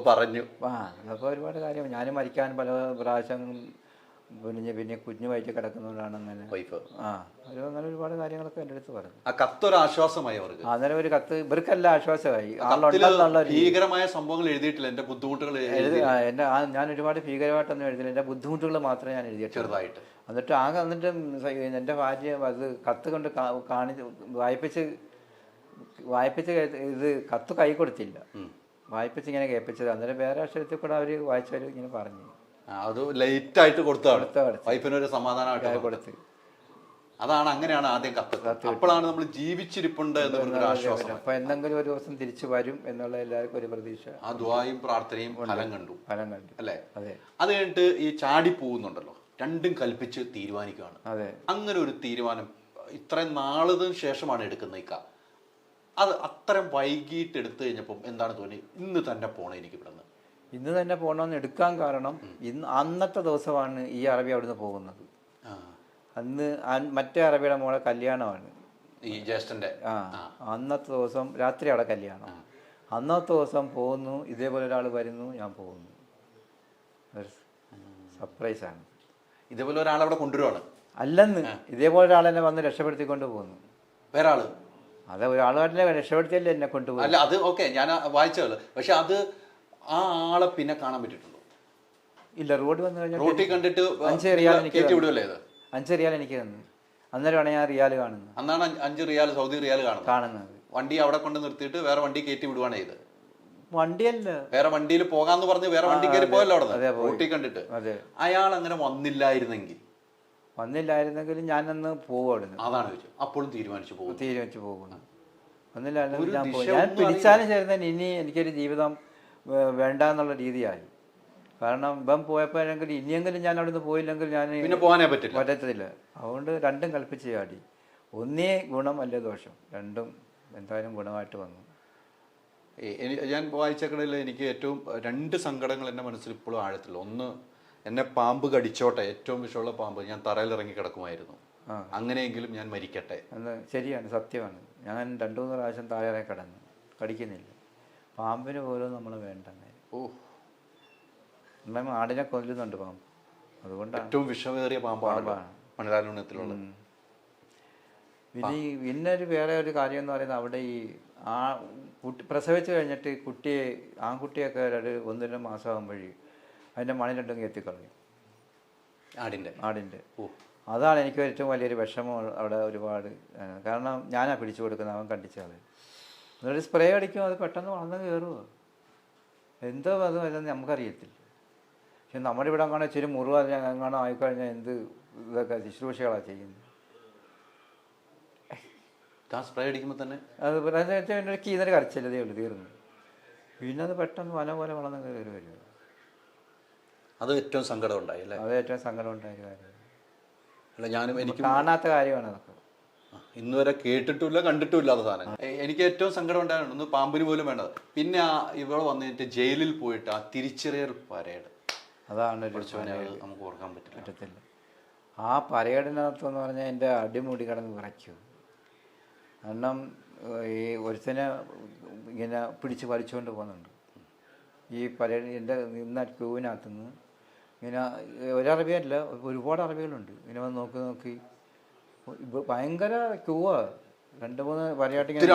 പറഞ്ഞു അന്നപ്പോൾ ഒരുപാട് കാര്യം. ഞാനും മരിക്കാൻ പല പ്രാവശ്യം പിന്നെ കുഞ്ഞു വയറ്റിൽ കിടക്കുന്നതുകൊണ്ടാണ് അങ്ങനെ. വൈഫ് അങ്ങനെ ഒരുപാട് കാര്യങ്ങളൊക്കെ എൻ്റെ അടുത്ത് പറഞ്ഞു. ആ കത്തൊരു ആശ്വാസമായി അവർക്ക്. അന്നേരം ഒരു കത്ത് ഇവർക്കെല്ലാം ആശ്വാസമായി. ഭീകരമായ സംഭവങ്ങൾ എഴുതിയിട്ടില്ല, എന്റെ ബുദ്ധിമുട്ടുകൾ ഞാൻ ഒരുപാട് ഭീകരമായിട്ടൊന്നും എഴുതില്ല, എൻ്റെ ബുദ്ധിമുട്ടുകൾ മാത്രമേ ഞാൻ എഴുതിയിട്ടുള്ളൂ ചെറുതായിട്ട്. എന്നിട്ട് എൻ്റെ ഭാര്യ അത് കത്ത് കൊണ്ട് കാണിച്ച് വായിപ്പിച്ച് ഇത് കത്ത് കൈ കൊടുത്തില്ല, വായിപ്പിച്ച് ഇങ്ങനെ കേൾപ്പിച്ചത്. അന്നേരം വേറെ അക്ഷരത്തിൽ കൂടെ അവർ വായിച്ചവർ ഇങ്ങനെ പറഞ്ഞു. അത് ലൈറ്റ് ആയിട്ട് കൊടുത്താണ് വൈഫിനൊരു സമാധാനമായിട്ട് കൊടുത്ത്. അതാണ് അങ്ങനെയാണ് ആദ്യം കത്ത്. അപ്പോഴാണ് നമ്മൾ ജീവിച്ചിരിപ്പുണ്ട് എന്ന് പറഞ്ഞൊരു ആശ്വാസം. അപ്പൊ എന്തെങ്കിലും ഒരു ദിവസം തിരിച്ചു വരും എന്നുള്ള എല്ലാവർക്കും ഒരു പ്രതീക്ഷ. ആ ദുആയും പ്രാർത്ഥനയും ഫലം കണ്ടു അല്ലേ? അതെ. അത് കഴിഞ്ഞിട്ട് ഈ ചാടി പോകുന്നുണ്ടല്ലോ, രണ്ടും കൽപ്പിച്ച് തീരുമാനിക്കുകയാണ്. അതെ. അങ്ങനെ ഒരു തീരുമാനം ഇത്രയും നാളിന് ശേഷമാണ് എടുക്കുന്നത് ഇക്ക. അത് അത്രയും വൈകിട്ട് എടുത്തു കഴിഞ്ഞപ്പം എന്താണ് തോന്നി, ഇന്ന് തന്നെ പോണം എനിക്ക് ഇവിടുന്ന്? ഇന്ന് തന്നെ പോകണമെന്ന് എടുക്കാൻ കാരണം അന്നത്തെ ദിവസമാണ് ഈ അറബി അവിടുന്ന് പോകുന്നത്. അന്ന് മറ്റേ അറബിയുടെ മോളെ കല്യാണമാണ്, ഈ ജ്യേഷ്ഠന്റെ. അന്നത്തെ ദിവസം രാത്രി അവിടെ കല്യാണം. അന്നത്തെ ദിവസം പോകുന്നു, ഇതേപോലെ ഒരാൾ വരുന്നു, ഞാൻ പോകുന്നു. സർപ്രൈസാണ്. ഇതേപോലെ ഒരാൾ അവിടെ കൊണ്ടുവരുവാണ്? അല്ലെന്ന്, ഇതേപോലെ ഒരാൾ എന്നെ വന്ന് രക്ഷപ്പെടുത്തിക്കൊണ്ട് പോകുന്നു. വേറെ ആള്? അതെ, ഒരാളെ രക്ഷപ്പെടുത്തിയല്ലേ എന്നെ കൊണ്ടുപോകും. അല്ല അത് ഓക്കെ, ഞാൻ വായിച്ചല്ലോ. പക്ഷെ അത് ആ ആളെ പിന്നെ കാണാൻ പറ്റിയിട്ടുണ്ടോ? ഇല്ല. റോഡ് വന്നു കഴിഞ്ഞാൽ റോട്ടിൽ കണ്ടിട്ട് 5 റിയാൽ എനിക്ക് വിടുവല്ലേ? ഇത് 5 റിയാൽ എനിക്ക് തന്നു. അന്നേരമാണ് ഞാൻ റിയാൽ കാണുന്നത്. അന്നാണ് 5 റിയാൽ സൗദി റിയാൽ കാണുന്നത്. വണ്ടി അവിടെ കൊണ്ട് നിർത്തിയിട്ട് വേറെ വണ്ടി കയറ്റി വിടുവാണ് ചെയ്ത്. വണ്ടിയല്ല, വേറെ വണ്ടിയിൽ പോകാന്ന് പറഞ്ഞ് വേറെ വണ്ടി കയറി പോയല്ലോ അവിടെ റോട്ടിൽ കണ്ടിട്ട്. അയാൾ അങ്ങനെ വന്നില്ലായിരുന്നെങ്കിൽ ഞാനന്ന് പോകും. അതാണ് ചോദിച്ചത്. അപ്പോഴും തീരുമാനിച്ചു പോകുന്നു. വന്നില്ലായിരുന്നെങ്കിൽ ഞാൻ പോകും. ഞാൻ പിടിച്ചാലും ചേർന്നതിന് ഇനി എനിക്കൊരു ജീവിതം വേണ്ട എന്നുള്ള രീതിയായി. കാരണം ഇപ്പം പോയപ്പോഴെങ്കിൽ ഇനിയെങ്കിലും ഞാൻ അവിടെ നിന്ന് പോയില്ലെങ്കിൽ ഞാൻ പിന്നെ പോകാനേ പറ്റത്തില്ല. അതുകൊണ്ട് രണ്ടും കൽപ്പിച്ച് ചാടി. ഒന്നേ ഗുണം അല്ലേ ദോഷം, രണ്ടും എന്തായാലും ഗുണമായിട്ട് വന്നു. ഞാൻ വായിച്ചക്കടയിൽ എനിക്ക് ഏറ്റവും 2 സങ്കടങ്ങൾ എൻ്റെ മനസ്സിൽ ഇപ്പോഴും ആഴത്തില്ല. ഒന്ന്, എന്നെ പാമ്പ് കടിച്ചോട്ടെ, ഏറ്റവും വിഷമുള്ള പാമ്പ്, ഞാൻ തറയിലിറങ്ങി കിടക്കുമായിരുന്നു, അങ്ങനെയെങ്കിലും ഞാൻ മരിക്കട്ടെ. ശരിയാണ്, സത്യമാണ്. ഞാൻ 2-3 പ്രാവശ്യം താഴെ കിടന്നു, കടിക്കുന്നില്ല. പാമ്പിന് പോലും നമ്മൾ വേണ്ട. ആടിനെ കൊല്ലുന്നുണ്ട് പാമ്പ്, അതുകൊണ്ടാണ്. ഏറ്റവും വിഷമേറിയ പാമ്പാണ് മണലാലുണ്ണത്തിലുള്ള. പിന്നെ വേറെ ഒരു കാര്യം എന്ന് പറയുന്നത്, അവിടെ ഈ പ്രസവിച്ച് കഴിഞ്ഞിട്ട് ആൺകുട്ടിയൊക്കെ 1-2 മാസമാകുമ്പോഴേ അതിൻ്റെ മണിലുണ്ടെങ്കിൽ എത്തിക്കളയും, ആടിൻ്റെ. അതാണ് എനിക്ക് ഏറ്റവും വലിയൊരു വിഷമം അവിടെ ഒരുപാട്. കാരണം ഞാനാ പിടിച്ചു കൊടുക്കുന്നത്, അവൻ കണ്ടിച്ചാൽ എന്നിട്ട് സ്പ്രേ അടിക്കും, അത് പെട്ടെന്ന് വളർന്ന് കയറുമോ എന്തോ അത് വരുന്നത് നമുക്കറിയത്തില്ല. പക്ഷെ നമ്മുടെ ഇവിടെ അങ്ങനെ ഇച്ചിരി മുറിവ് എങ്ങാണോ ആയിക്കഴിഞ്ഞാൽ എന്ത് ഇതൊക്കെ ശുശ്രൂഷകളാണ് ചെയ്യുന്നത്. സ്പ്രേ അടിക്കുമ്പോൾ തന്നെ അത് എൻ്റെ കീന്നൊരു കരച്ചില്ലതേ ഉള്ളൂ, തീർന്നു. പിന്നെ അത് പെട്ടെന്ന് വല പോലെ വളർന്ന് കയറി വരും. അത് ഏറ്റവും സങ്കടം ഉണ്ടായി അല്ലേ? അത് ഏറ്റവും സങ്കടം ഉണ്ടായ കാര്യം. അല്ല, ഞാനും എനിക്ക് കാണാത്ത കാര്യമാണ് അതൊക്കെ. ഇന്ന് വരെ കേട്ടിട്ടില്ല കണ്ടിട്ടുമില്ലാത്ത സാധനം. എനിക്ക് ഏറ്റവും സങ്കടം ഉണ്ടായിരുന്നു, ഒന്ന് പാമ്പിന് പോലും വേണ്ടത്. പിന്നെ ഇവിടെ വന്നിട്ട് ജയിലിൽ പോയിട്ട് ആ തിരിച്ചറിയൽ പരേഡ്, അതാണ് നമുക്ക് ഓർക്കാൻ പറ്റത്തില്ല. ആ പരേഡിനകത്തെന്ന് പറഞ്ഞാൽ എൻ്റെ അടിമുടി കിടന്ന് വിറയ്ക്കും. കാരണം ഈ ഒരുത്തനെ ഇങ്ങനെ പിടിച്ച് വലിച്ചുകൊണ്ട് പോകുന്നുണ്ട് ഈ പരേഡ്. എൻ്റെ നിന്ന ക്യൂവിനകത്തുനിന്ന് ഇങ്ങനെ ഒരറബിയല്ല, ഒരുപാട് അറബികളുണ്ട്. ഇങ്ങനെ വന്ന് നോക്കി ഭയങ്കര ക്യൂവാണ്. 2-3 പരയാട്ടിങ്ങനെ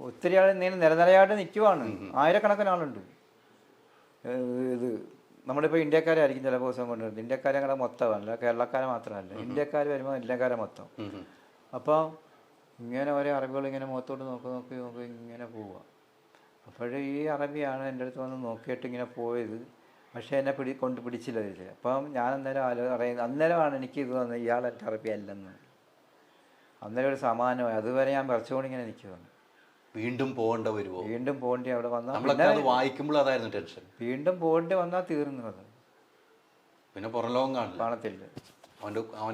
ഒത്തിരി ആൾ നിരനിരയായിട്ട് നിൽക്കുവാണ്. ആയിരക്കണക്കിന് ആളുണ്ട്. ഇത് നമ്മളിപ്പോൾ ഇന്ത്യക്കാരായിരിക്കും ചില ദിവസം കൊണ്ടുവരുന്നത്. ഇന്ത്യക്കാരെ അങ്ങനെ മൊത്തമല്ല, കേരളക്കാരെ മാത്രമല്ല, ഇന്ത്യക്കാർ വരുമ്പോൾ ഇന്ത്യക്കാരെ മൊത്തം. അപ്പോൾ ഇങ്ങനെ ഓരോ അറബികൾ ഇങ്ങനെ മുഖത്തോട്ട് നോക്കി ഇങ്ങനെ പോവുക. അപ്പോഴേ ഈ അറബിയാണ് എൻ്റെ അടുത്ത് വന്ന് നോക്കിയിട്ട് ഇങ്ങനെ പോയത്. പക്ഷേ എന്നെ പിടിച്ചില്ല ഇതിൽ. അപ്പം ഞാൻ അന്നേരമാണ് എനിക്ക് ഇത് വന്നത്, ഇയാളെൻ്റെ അറബി അല്ലെന്ന്. അന്നേരം ഒരു സമാനമായി. അതുവരെ ഞാൻ വിറച്ചുകൊണ്ടിങ്ങനെ നിൽക്കുകയാണ്. വീണ്ടും പോകേണ്ട വരുമോ? വീണ്ടും പോകേണ്ടി അവിടെ വന്നാൽ വായിക്കുമ്പോൾ അതായിരുന്നു ടെൻഷൻ. വീണ്ടും പോകേണ്ടി വന്നാൽ തീർന്നു. അത് പിന്നെ പുറം ലോകം കാണത്തില്ല. അവൻ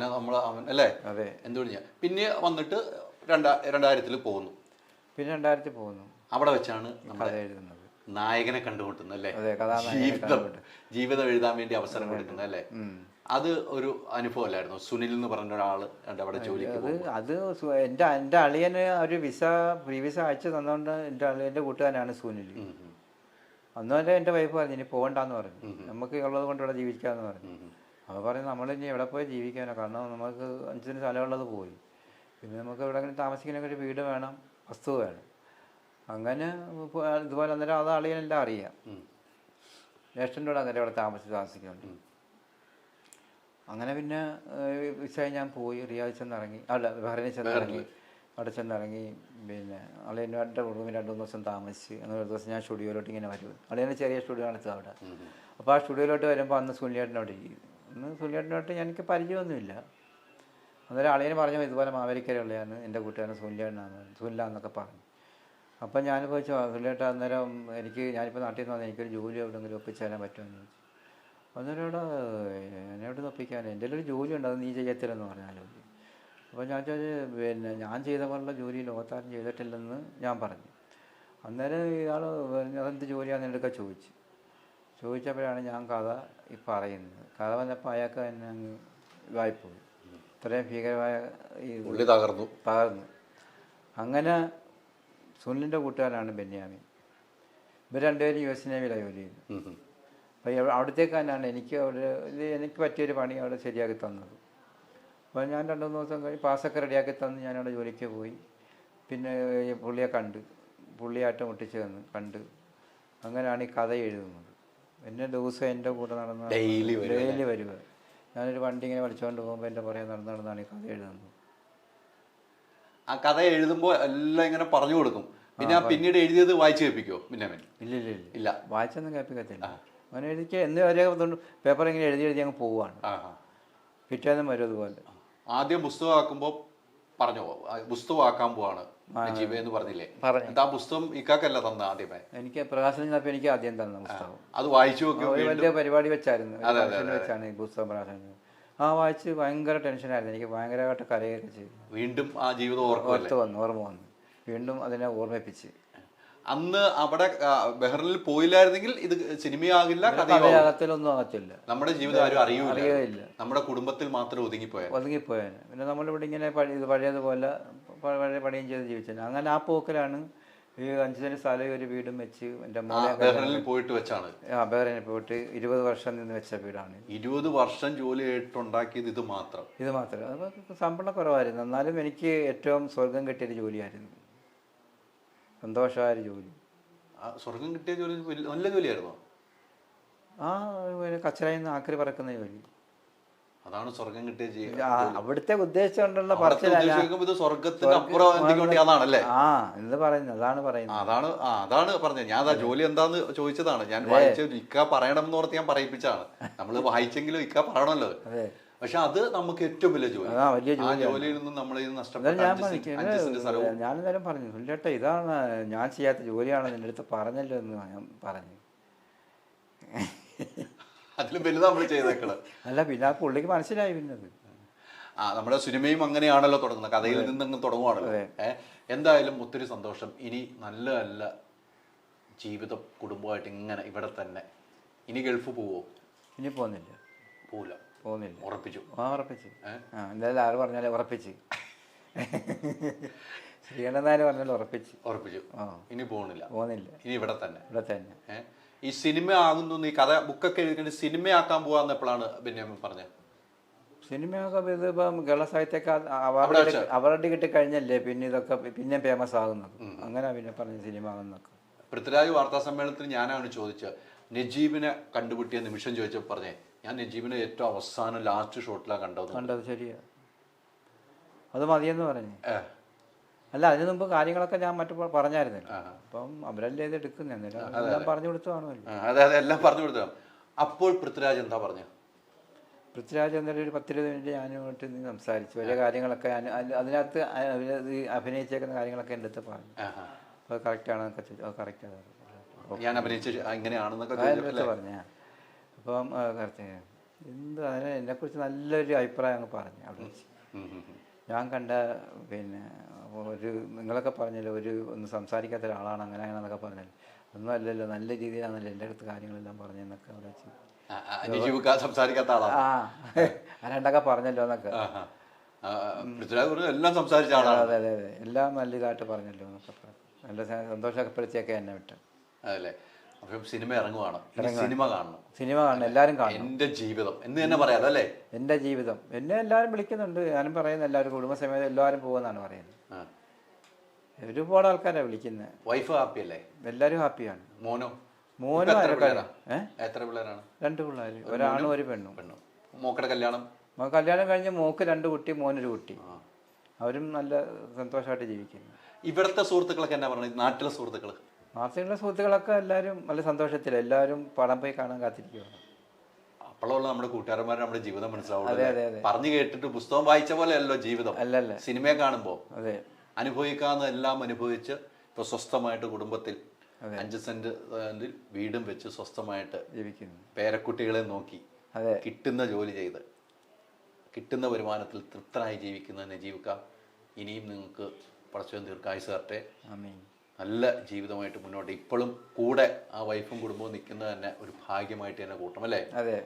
അല്ലേ? അതെ. എന്തുകൊണ്ട് പിന്നെ വന്നിട്ട് 2000 പോകുന്നു. പിന്നെ 2000 പോകുന്നു. അവിടെ വെച്ചാണ് കഥ എഴുതുന്നത്, നായകനെ കണ്ടുമുട്ടുന്നത് അല്ലേ? ജീവിതം എഴുതാൻ വേണ്ടി അവസരം കൊടുക്കുന്നത് അല്ലേ? അത് ഒരു അനുഭവം അല്ലായിരുന്നു? സുനിൽ എന്ന് പറഞ്ഞ ഒരാൾ അവിടെ ജോലിക്ക് അത് എൻ്റെ അളിയന് ഒരു ഫ്രീ വിസ അയച്ചു തന്നുകൊണ്ട് എൻ്റെ കൂട്ടുകാരനാണ് സുനിൽ. അന്ന് വരെ എൻ്റെ വൈഫ് പറഞ്ഞു ഇനി പോകണ്ടെന്ന് പറഞ്ഞു, നമുക്ക് ഉള്ളത് കൊണ്ട് ഇവിടെ ജീവിക്കാമെന്ന് പറഞ്ഞു. അപ്പോൾ പറയും നമ്മളിനി എവിടെ പോയി ജീവിക്കാനോ, കാരണം നമുക്ക് 5 സെൻറ്റ് സ്ഥലമുള്ളത് പോയി, പിന്നെ നമുക്ക് എവിടെയെങ്കിലും താമസിക്കാനൊക്കെ ഒരു വീട് വേണം, വസ്തു വേണം. അങ്ങനെ ഇതുപോലെ അന്നേരം അത് അളിയനെല്ലാം അറിയാം. ജ്യേഷ്ഠൻ്റെ കൂടെ അന്നേരം അവിടെ താമസിക്കുന്നുണ്ട്. അങ്ങനെ പിന്നെ വിസയിൽ ഞാൻ പോയി, റിയാദിൽ ചെന്നിറങ്ങി, അല്ല ബഹ്റൈനിൽ ചെന്നിറങ്ങി. അവിടെ ചെന്നിറങ്ങി പിന്നെ അളിയൻ്റെ റൂമിൽ 2-3 ദിവസം താമസിച്ച്. അങ്ങനെ ഒരു ദിവസം ഞാൻ സ്റ്റുഡിയോയിലോട്ട് ഇങ്ങനെ വരും. അളിയന് ചെറിയ സ്റ്റുഡിയോ കാണിച്ചത് അവിടെ. അപ്പോൾ ആ സ്റ്റുഡിയോയിലോട്ട് വരുമ്പോൾ അന്ന് സുനിലേട്ടനോട് ഇരിക്കും. അന്ന് സുനിലേട്ടനോട്ട് എനിക്ക് പരിചയമൊന്നുമില്ല. അന്നേരം അളിയന് പറഞ്ഞു ഇതുപോലെ മാവേലിക്കരയുള്ളതാണ് എൻ്റെ കൂട്ടുകാരൻ സുനിലാന്നൊക്കെ പറഞ്ഞു. അപ്പം ഞാനിപ്പോൾ ചോദിച്ചു സുനിലേട്ട അന്നേരം ഞാനിപ്പോൾ നാട്ടിൽ നിന്ന് വന്നാൽ എനിക്കൊരു ജോലി എവിടെയെങ്കിലും ഒപ്പിച്ച് തരാൻ പറ്റുമെന്ന് ചോദിച്ചു. അന്നേരം എന്നെ എവിടെ നിന്ന് ഒപ്പിക്കാൻ, എൻ്റെ ഒരു ജോലി ഉണ്ട്, അത് നീ ചെയ്യത്തില്ലെന്ന് പറഞ്ഞാലോ. അപ്പോൾ ഞാൻ ചോദിച്ചു പിന്നെ ഞാൻ ചെയ്ത പോലുള്ള ജോലി ലോകത്താരും ചെയ്തിട്ടില്ലെന്ന് ഞാൻ പറഞ്ഞു. അന്നേരം ഇയാൾ അതെന്ത് ജോലിയാണെന്ന് എന്നൊക്കെ ചോദിച്ചപ്പോഴാണ് ഞാൻ കഥ പറയുന്നത്. കഥ വന്നപ്പോൾ അയാൾക്ക് തന്നെ അങ്ങ് ഇതായിപ്പോയി. ഇത്രയും ഭീകരമായ തകർന്നു. അങ്ങനെ സുനിലിൻ്റെ കൂട്ടുകാരനാണ് ബെന്യാമിൻ. ഇവർ രണ്ടുപേരും US നേവിയിലാണ് ജോലി ചെയ്യുന്നത്. അപ്പോൾ അവിടത്തേക്ക് തന്നെയാണ് എനിക്ക് പറ്റിയൊരു പണി അവിടെ ശരിയാക്കി തന്നത്. അപ്പോൾ ഞാൻ 2-3 ദിവസം കഴിഞ്ഞ് പാസ്സൊക്കെ റെഡിയാക്കി തന്ന് ഞാനവിടെ ജോലിക്ക് പോയി. പിന്നെ പുള്ളിയെ പുള്ളിയായിട്ട് മുട്ടിച്ച് കണ്ട് അങ്ങനെയാണ് ഈ കഥ എഴുതുന്നത്. പിന്നെ ദിവസം എൻ്റെ കൂടെ നടന്ന് ഡെയിലി വരുക. ഞാനൊരു വണ്ടി ഇങ്ങനെ വലിച്ചുകൊണ്ട് പോകുമ്പോൾ എൻ്റെ പുറകെ നടന്നാണ് ഈ കഥ എഴുതുന്നത്. ആ കഥ എഴുതുമ്പോൾ എല്ലാം ഇങ്ങനെ പറഞ്ഞു കൊടുക്കും. പിന്നെ പിന്നീട് എഴുതിയത് വായിച്ചു കേൾപ്പിക്കുമോ? പിന്നെ ഇല്ല, വായിച്ചൊന്നും കേൾപ്പിക്കത്തില്ല. അങ്ങനെ എന്ന് വരെ പേപ്പർ ഇങ്ങനെ എഴുതി അങ്ങ് പോവുകയാണ്. പിറ്റേന്നും വരും അതുപോലെ. ആദ്യം പുസ്തകമാക്കുമ്പോൾ പറഞ്ഞോ പുസ്തകമാക്കാൻ പോവാണ് എന്ന് പറഞ്ഞില്ലേ? ആ പുസ്തകം ഇക്കാക്കല്ല തന്ന ആദ്യമേ? എനിക്ക് പ്രകാശനം ചെന്നപ്പോൾ എനിക്ക് ആദ്യം തന്ന പുസ്തകം. അത് വായിച്ചു വലിയ പരിപാടി വെച്ചാണ് ഈ പുസ്തകം പ്രകാശനം. വായിച്ച് ഭയങ്കര ടെൻഷനായിരുന്നു. എനിക്ക് ഭയങ്കരമായിട്ട് കരയൊക്കെ ചെയ്തു. വീണ്ടും ആ ജീവിതം ഓർമ്മ വന്നു. വീണ്ടും അതിനെ ഓർമ്മിപ്പിച്ച്. അന്ന് അവിടെ ബഹ്റിനിൽ പോയില്ലായിരുന്നെങ്കിൽ ഇത് സിനിമയാകില്ല, കഥയാകത്തിലൊന്നും ആകത്തില്ല. നമ്മുടെ ജീവിതം ആരും അറിയില്ല. നമ്മുടെ കുടുംബത്തിൽ മാത്രം ഒതുങ്ങിപ്പോയാൽ പിന്നെ നമ്മളിവിടെ ഇങ്ങനെ പഴയതുപോലെ പണിയും ചെയ്ത് ജീവിച്ചത്. അങ്ങനെ ആ പോക്കിലാണ് ഈ 5 സെൻറ്റ് സ്ഥലം ഒരു വീടും വെച്ച് എൻ്റെ മോനെ ബഹ്റിനിൽ പോയിട്ട് വെച്ചാണ്. ബഹ്റിനിൽ പോയിട്ട് 20 വർഷം നിന്ന് വെച്ച വീടാണ്. 20 വർഷം ജോലി ചെയ്തിട്ടുണ്ടാക്കിയത് ഇത് മാത്രം. അത് ശമ്പളം കുറവായിരുന്നു. എന്നാലും എനിക്ക് ഏറ്റവും സ്വർഗം കിട്ടിയൊരു ജോലിയായിരുന്നു. സന്തോഷമായൊരു ജോലി. സ്വർഗം കിട്ടിയ ജോലി നല്ല ജോലിയായിരുന്നോ? കച്ചറയിൽ നിന്ന് ആക്രി പറക്കുന്ന ജോലി. അതാണ് സ്വർഗം കിട്ടിയ അവിടുത്തെ ഉദ്ദേശിച്ചുകൊണ്ടുള്ള എന്ന് പറയുന്നത്. അതാണ് പറഞ്ഞത്. ഞാൻ ആ ജോലി എന്താന്ന് ചോദിച്ചതാണ്. ഞാൻ വായിച്ച ഇക്ക പറയണം എന്ന് ഓർത്ത് ഞാൻ പറയിപ്പിച്ചാണ്. നമ്മള് വായിച്ചെങ്കിലും ഇക്ക പറയണല്ലോ. പക്ഷെ അത് നമുക്ക് ഏറ്റവും വലിയ ജോലി. ആ ജോലിയിൽ നിന്നും നമ്മൾ ഞാനെന്തായാലും പറഞ്ഞു സുനിലേട്ടാ ഇതാണ് ഞാൻ ചെയ്യാത്ത ജോലിയാണ് നിന്റെ അടുത്ത് പറഞ്ഞല്ലോ എന്ന് ഞാൻ പറഞ്ഞു. അതിലും വലുത് നമ്മൾ ചെയ്തേക്കള്. അല്ല പിന്നെ ആ പുള്ളിക്ക് മനസ്സിലായി. പിന്നത് നമ്മുടെ സിനിമയും അങ്ങനെയാണല്ലോ തുടങ്ങുന്നത്. കഥയിൽ നിന്നങ്ങ് തുടങ്ങുവാണല്ലോ. എന്തായാലും ഒത്തിരി സന്തോഷം. ഇനി നല്ല നല്ല ജീവിതം കുടുംബമായിട്ട് ഇങ്ങനെ ഇവിടെ തന്നെ. ഇനി ഗൾഫ് പോവോ? ഇനി പോകുന്നില്ല. ഉറപ്പിച്ചു. എന്തായാലും ആര് പറഞ്ഞാലും ഉറപ്പിച്ച്. ശ്രീകണ്ഠനാര് പറഞ്ഞാലും ഉറപ്പിച്ചു. ഇനി പോകുന്നില്ല. ഇനി ഇവിടെ തന്നെ. ഈ സിനിമ ആകുന്നു, ഈ കഥ ബുക്കൊക്കെ എഴുതിക്കൊണ്ട് സിനിമയാക്കാൻ പോവാന്ന് എപ്പോഴാണ് ബെന്യാമിൻ പറഞ്ഞത്? സിനിമയൊക്കെ ഇതിപ്പം കേരള സാഹിത്യക്കാർ അവാർഡ് കിട്ടിക്കഴിഞ്ഞല്ലേ പിന്നെ ഇതൊക്കെ പിന്നെ ഫേമസ് ആകുന്നത്. അങ്ങനെ പിന്നെ പറഞ്ഞ സിനിമ ആകുന്നൊക്കെ. പൃഥ്വിരാജ് വാർത്താ സമ്മേളനത്തിൽ ഞാനാണ് ചോദിച്ചത്, നജീബിനെ കണ്ടുപിട്ടിയ നിമിഷം ചോദിച്ചപ്പോൾ പറഞ്ഞേ ഞാൻ നജീബിനെ ഏറ്റവും അവസാനം ലാസ്റ്റ് ഷോട്ടിലാണ് കണ്ടത്. ശരിയാ, അത് മതിയെന്ന് പറഞ്ഞു. അല്ല അതിന് മുമ്പ് കാര്യങ്ങളൊക്കെ ഞാൻ മറ്റു പറഞ്ഞായിരുന്നല്ലോ. അപ്പം അവരല്ലേ ഇത് എടുക്കുന്നത്, എല്ലാം പറഞ്ഞു കൊടുത്തു കാണുമല്ലോ. അതെ എല്ലാം പറഞ്ഞു കൊടുത്തു. അപ്പോൾ പൃഥ്വിരാജ് എന്താ പറഞ്ഞു? പൃഥ്വിരാജ് എന്നാലും ഒരു 10-20 മിനിറ്റ് ഞാനുമായിട്ട് സംസാരിച്ചു. വലിയ കാര്യങ്ങളൊക്കെ അതിനകത്ത് അഭിനയിച്ചേക്കുന്ന കാര്യങ്ങളൊക്കെ എൻ്റെ അടുത്ത് പറഞ്ഞു. അപ്പോൾ കറക്റ്റാണെന്നൊക്കെ ചോദിച്ചു. കറക്റ്റാണ് ഞാൻ അഭിനയിച്ച ഇങ്ങനെയാണെന്നൊക്കെ പറഞ്ഞ. അപ്പം കറക്റ്റ് അതിനെ എന്നെക്കുറിച്ച് നല്ലൊരു അഭിപ്രായം അങ്ങ് പറഞ്ഞു അവിടെ വെച്ച്. ഞാൻ കണ്ട പിന്നെ നിങ്ങളൊക്കെ പറഞ്ഞല്ലോ ഒന്ന് സംസാരിക്കാത്ത ഒരാളാണ് അങ്ങനെയാണെന്നൊക്കെ പറഞ്ഞല്ലോ. ഒന്നും അല്ലല്ലോ, നല്ല രീതിയിലാണല്ലോ എൻ്റെ അടുത്ത് കാര്യങ്ങളെല്ലാം പറഞ്ഞെന്നൊക്കെ അവിടെ വെച്ച്. സംസാരിക്കാത്ത ആളാണ് രണ്ടൊക്കെ പറഞ്ഞല്ലോ എന്നൊക്കെ. എല്ലാം സംസാരിച്ച ആളാണ്. അതെ എല്ലാം നല്ല ഇതായിട്ട് പറഞ്ഞല്ലോ എന്നൊക്കെ പറഞ്ഞു. നല്ല സന്തോഷപ്പെടുത്തിയൊക്കെ എന്നെ വിട്ട്. അതല്ലേ. അപ്പം സിനിമ ഇറങ്ങുവാണ്, ഇനി സിനിമ കാണണം, സിനിമ കാണണം, എല്ലാവരും കാണണം. എൻ്റെ ജീവിതം എന്ന് തന്നെ പറയാലോ അല്ലേ? എൻ്റെ ജീവിതം എന്നെ എല്ലാവരും വിളിക്കുന്നുണ്ട്. ഞാനും പറയുന്നത് എല്ലാവരും കുടുംബസമേതം എല്ലാവരും പോകുമെന്നാണ് പറയുന്നത്. ഒരുപാട് ആൾക്കാരാണ് വിളിക്കുന്നത്. വൈഫ് ഹാപ്പി അല്ലേ? എല്ലാവരും ഹാപ്പിയാണ്. മോനോ? മോനും എത്ര പിള്ളേരാണ്? രണ്ട് പിള്ളേർ, ഒരാണും ഒരു പെണ്ണും. മോക്കടെ കല്യാണം? കല്യാണം കഴിഞ്ഞ് മോക്ക് 2 കുട്ടി, മോനൊരു കുട്ടി. അവരും നല്ല സന്തോഷമായിട്ട് ജീവിക്കുന്നു. ഇവിടുത്തെ സുഹൃത്തുക്കളൊക്കെ എന്നാ പറഞ്ഞത്? നാട്ടിലെ സുഹൃത്തുക്കൾ? നാട്ടിലുള്ള സുഹൃത്തുക്കളൊക്കെ എല്ലാവരും നല്ല സന്തോഷത്തിൽ, എല്ലാവരും പടം പോയി കാണാൻ കാത്തിരിക്കുകയാണ്. അപ്പോഴുള്ള നമ്മുടെ കൂട്ടുകാരന്മാരെ നമ്മുടെ ജീവിതം മനസ്സിലാവുള്ളൂ. അതെ അതെ അതെ. പറഞ്ഞു കേട്ടിട്ട് പുസ്തകം വായിച്ച പോലെ അല്ലോ ജീവിതം. അല്ലല്ല, സിനിമയെ കാണുമ്പോൾ അതെ അനുഭവിക്കാവുന്നതെല്ലാം അനുഭവിച്ച് ഇപ്പൊ സ്വസ്ഥമായിട്ട് കുടുംബത്തിൽ 5 സെന്റ് വീടും വെച്ച് സ്വസ്ഥമായിട്ട് ജീവിക്കുന്നു. പേരക്കുട്ടികളെ നോക്കി അതെ, കിട്ടുന്ന ജോലി ചെയ്ത് കിട്ടുന്ന വരുമാനത്തിൽ തൃപ്തനായി ജീവിക്കുന്നതിനെ ജീവിക്കാം. ഇനിയും നിങ്ങൾക്ക് പടച്ചവൻ ദീർഘായുസ്സ് തരട്ടെ. നല്ല ജീവിതമായിട്ട് മുന്നോട്ട്. ഇപ്പോഴും കൂടെ ആ വൈഫും കുടുംബവും നിൽക്കുന്നത് തന്നെ ഒരു ഭാഗ്യമായിട്ട് തന്നെ കൂട്ടണം അല്ലേ? അതെ,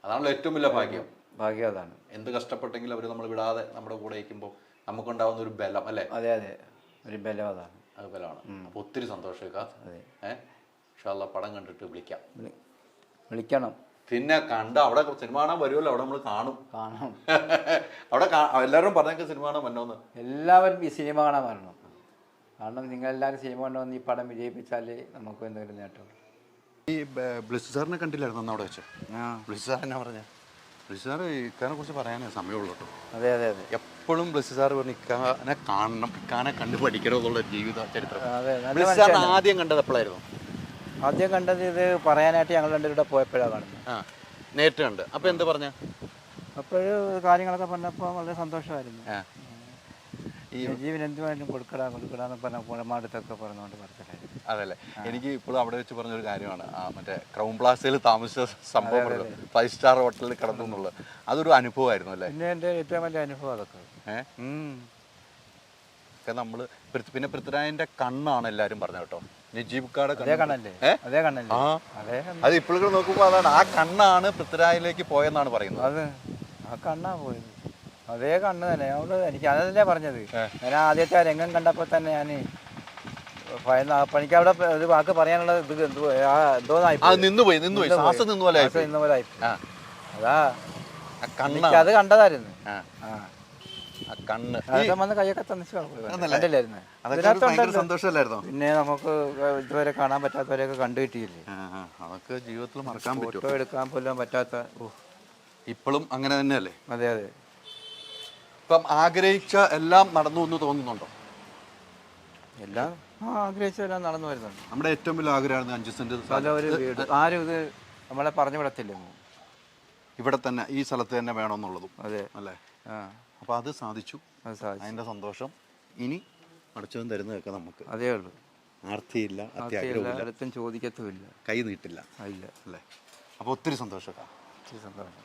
അതാണല്ലോ ഏറ്റവും വലിയ ഭാഗ്യം. ഭാഗ്യം അതാണ്. എന്ത് കഷ്ടപ്പെട്ടെങ്കിലും അവർ നമ്മൾ വിടാതെ നമ്മുടെ കൂടെ ഇരിക്കുമ്പോൾ നമുക്കുണ്ടാവുന്ന ഒരു ബലം അല്ലേ? അതെ അതെ, ഒരു ബലം അതാണ്. അത് ബലമാണ്. അപ്പോൾ ഒത്തിരി സന്തോഷിക്കുക. ഇൻഷാ അല്ലാഹ് പടം കണ്ടിട്ട് വിളിക്കണം. പിന്നെ അവിടെ സിനിമ കാണാൻ വരുമല്ലോ, അവിടെ നമ്മൾ കാണും. അവിടെ എല്ലാവരും പറഞ്ഞേക്ക് സിനിമ കാണാൻ വന്നോന്ന്. എല്ലാവരും ഈ സിനിമ കാണാൻ വരണം. കാരണം നിങ്ങളെല്ലാവരും സിനിമ കണ്ടുവന്ന് ഈ പടം വിജയിപ്പിച്ചാലേ നമുക്ക് എന്തെങ്കിലും നേട്ടമുള്ളൂ. ഈ ബ്ലിസ് സാറിനെ കണ്ടില്ലായിരുന്നു അന്ന് അവിടെ വെച്ച്? ബ്ലിസ് സാർ എന്നാ പറഞ്ഞ? ബ്ലിസ് സാർ ഇക്കാനെ കുറിച്ച് പറയാനേ സമയമുള്ളൂ കേട്ടോ. അതെ അതെ അതെ. എപ്പോഴും ബ്ലിസ് സാർ പറഞ്ഞ് ഇക്കാനെ കാണണം, ഇക്കാനെ കണ്ടു പഠിക്കണം എന്നുള്ള ജീവിത ചരിത്രം. അതെ, ബ്ലിസ് സാറിന് ആദ്യം കണ്ടത് എപ്പോഴായിരുന്നു? ആദ്യം കണ്ടത് ഇത് പറയാനായിട്ട് ഞങ്ങൾ രണ്ടുപേരുടെ പോയപ്പോഴാണ് കാണുന്നത്. നേരിട്ട് കണ്ട്. അപ്പോൾ എന്ത് പറഞ്ഞ? അപ്പോഴും കാര്യങ്ങളൊക്കെ പറഞ്ഞപ്പോൾ വളരെ സന്തോഷമായിരുന്നു. ഈ ജീവൻ എന്തുമായാലും കൊടുക്കടാന്ന് പറഞ്ഞ പുഴമാടത്തൊക്കെ പറഞ്ഞുകൊണ്ട് പറഞ്ഞിട്ടായിരുന്നു. അതല്ലേ, എനിക്ക് ഇപ്പോഴും അവിടെ വെച്ച് പറഞ്ഞൊരു കാര്യമാണ്, ആ മറ്റേ ക്രൗൺ പ്ലാസയിൽ താമസിച്ച സംഭവം പറഞ്ഞത്, 5 സ്റ്റാർ ഹോട്ടലിൽ കിടന്നു എന്നുള്ളത്. അതൊരു അനുഭവമായിരുന്നു അല്ലേ? പിന്നെ എൻ്റെ ഏറ്റവും വലിയ അനുഭവം അതൊക്കെ. നമ്മൾ പിന്നെ പൃഥ്വിരാജിന്റെ കണ്ണാണ് എല്ലാവരും പറഞ്ഞത് കേട്ടോ. നജീബ്ക്കാടെ അതേ കണ്ണല്ലേ? അതേ കണ്ണല്ലേ? അത് ഇപ്പോഴും നോക്കുമ്പോൾ അതാണ്, ആ കണ്ണാണ് പൃഥ്വിരാജിലേക്ക് പോയെന്നാണ് പറയുന്നത്. അത് ആ കണ്ണാ പോയത്, അതേ കണ്ണ് തന്നെ. എനിക്ക് അതല്ലേ പറഞ്ഞത്. ഞാൻ ആദ്യത്തെ ആ രംഗം കണ്ടപ്പോൾ തന്നെ ഞാൻ ഭയന്ന്. അപ്പം എനിക്ക് അവിടെ ഒരു വാക്ക് പറയാനുള്ളത് ഇത് എന്തോന്നായി പോലെ. അതാ അത് കണ്ടതായിരുന്നു. അതൊക്കെ വന്ന് കൈയൊക്കെ തന്നില്ലായിരുന്നു. സന്തോഷമല്ലായിരുന്നോ? പിന്നെ നമുക്ക് ഇതുവരെ കാണാൻ പറ്റാത്തവരെയൊക്കെ കണ്ടു കിട്ടിയില്ലേ? അതൊക്കെ ജീവിതത്തിൽ മറക്കാൻ പറ്റും. ഫോട്ടോ എടുക്കാൻ പോലും പറ്റാത്ത. ഇപ്പോഴും അങ്ങനെ തന്നെയല്ലേ? അതെ അതെ. ഇപ്പം ആഗ്രഹിച്ച എല്ലാം നടന്നു എന്ന് തോന്നുന്നുണ്ടോ? എല്ലാം ആഗ്രഹിച്ചെല്ലാം നടന്നു വരുന്നുണ്ട്. നമ്മുടെ ഏറ്റവും വലിയ ആഗ്രഹമായിരുന്നു 5 സെന്റ് സ്ഥലം, ഒരു വീട്. ആരും ഇത് നമ്മളെ പറഞ്ഞു വിടത്തില്ല. ഇവിടെ തന്നെ ഈ സ്ഥലത്ത് തന്നെ വേണമെന്നുള്ളതും. അതെ അല്ലേ? അപ്പോൾ അത് സാധിച്ചു. അതിൻ്റെ സന്തോഷം ഇനി അടച്ചതും തരുന്നതൊക്കെ നമുക്ക്. അതേ ഉള്ളൂ. ആർത്തിയില്ല, അത്യാഗ്രഹമില്ല, അടുത്തും ചോദിക്കത്തുമില്ല, കൈ നീട്ടില്ല. ഇല്ല അല്ലേ? അപ്പോൾ ഒത്തിരി സന്തോഷം. ഒത്തിരി സന്തോഷം.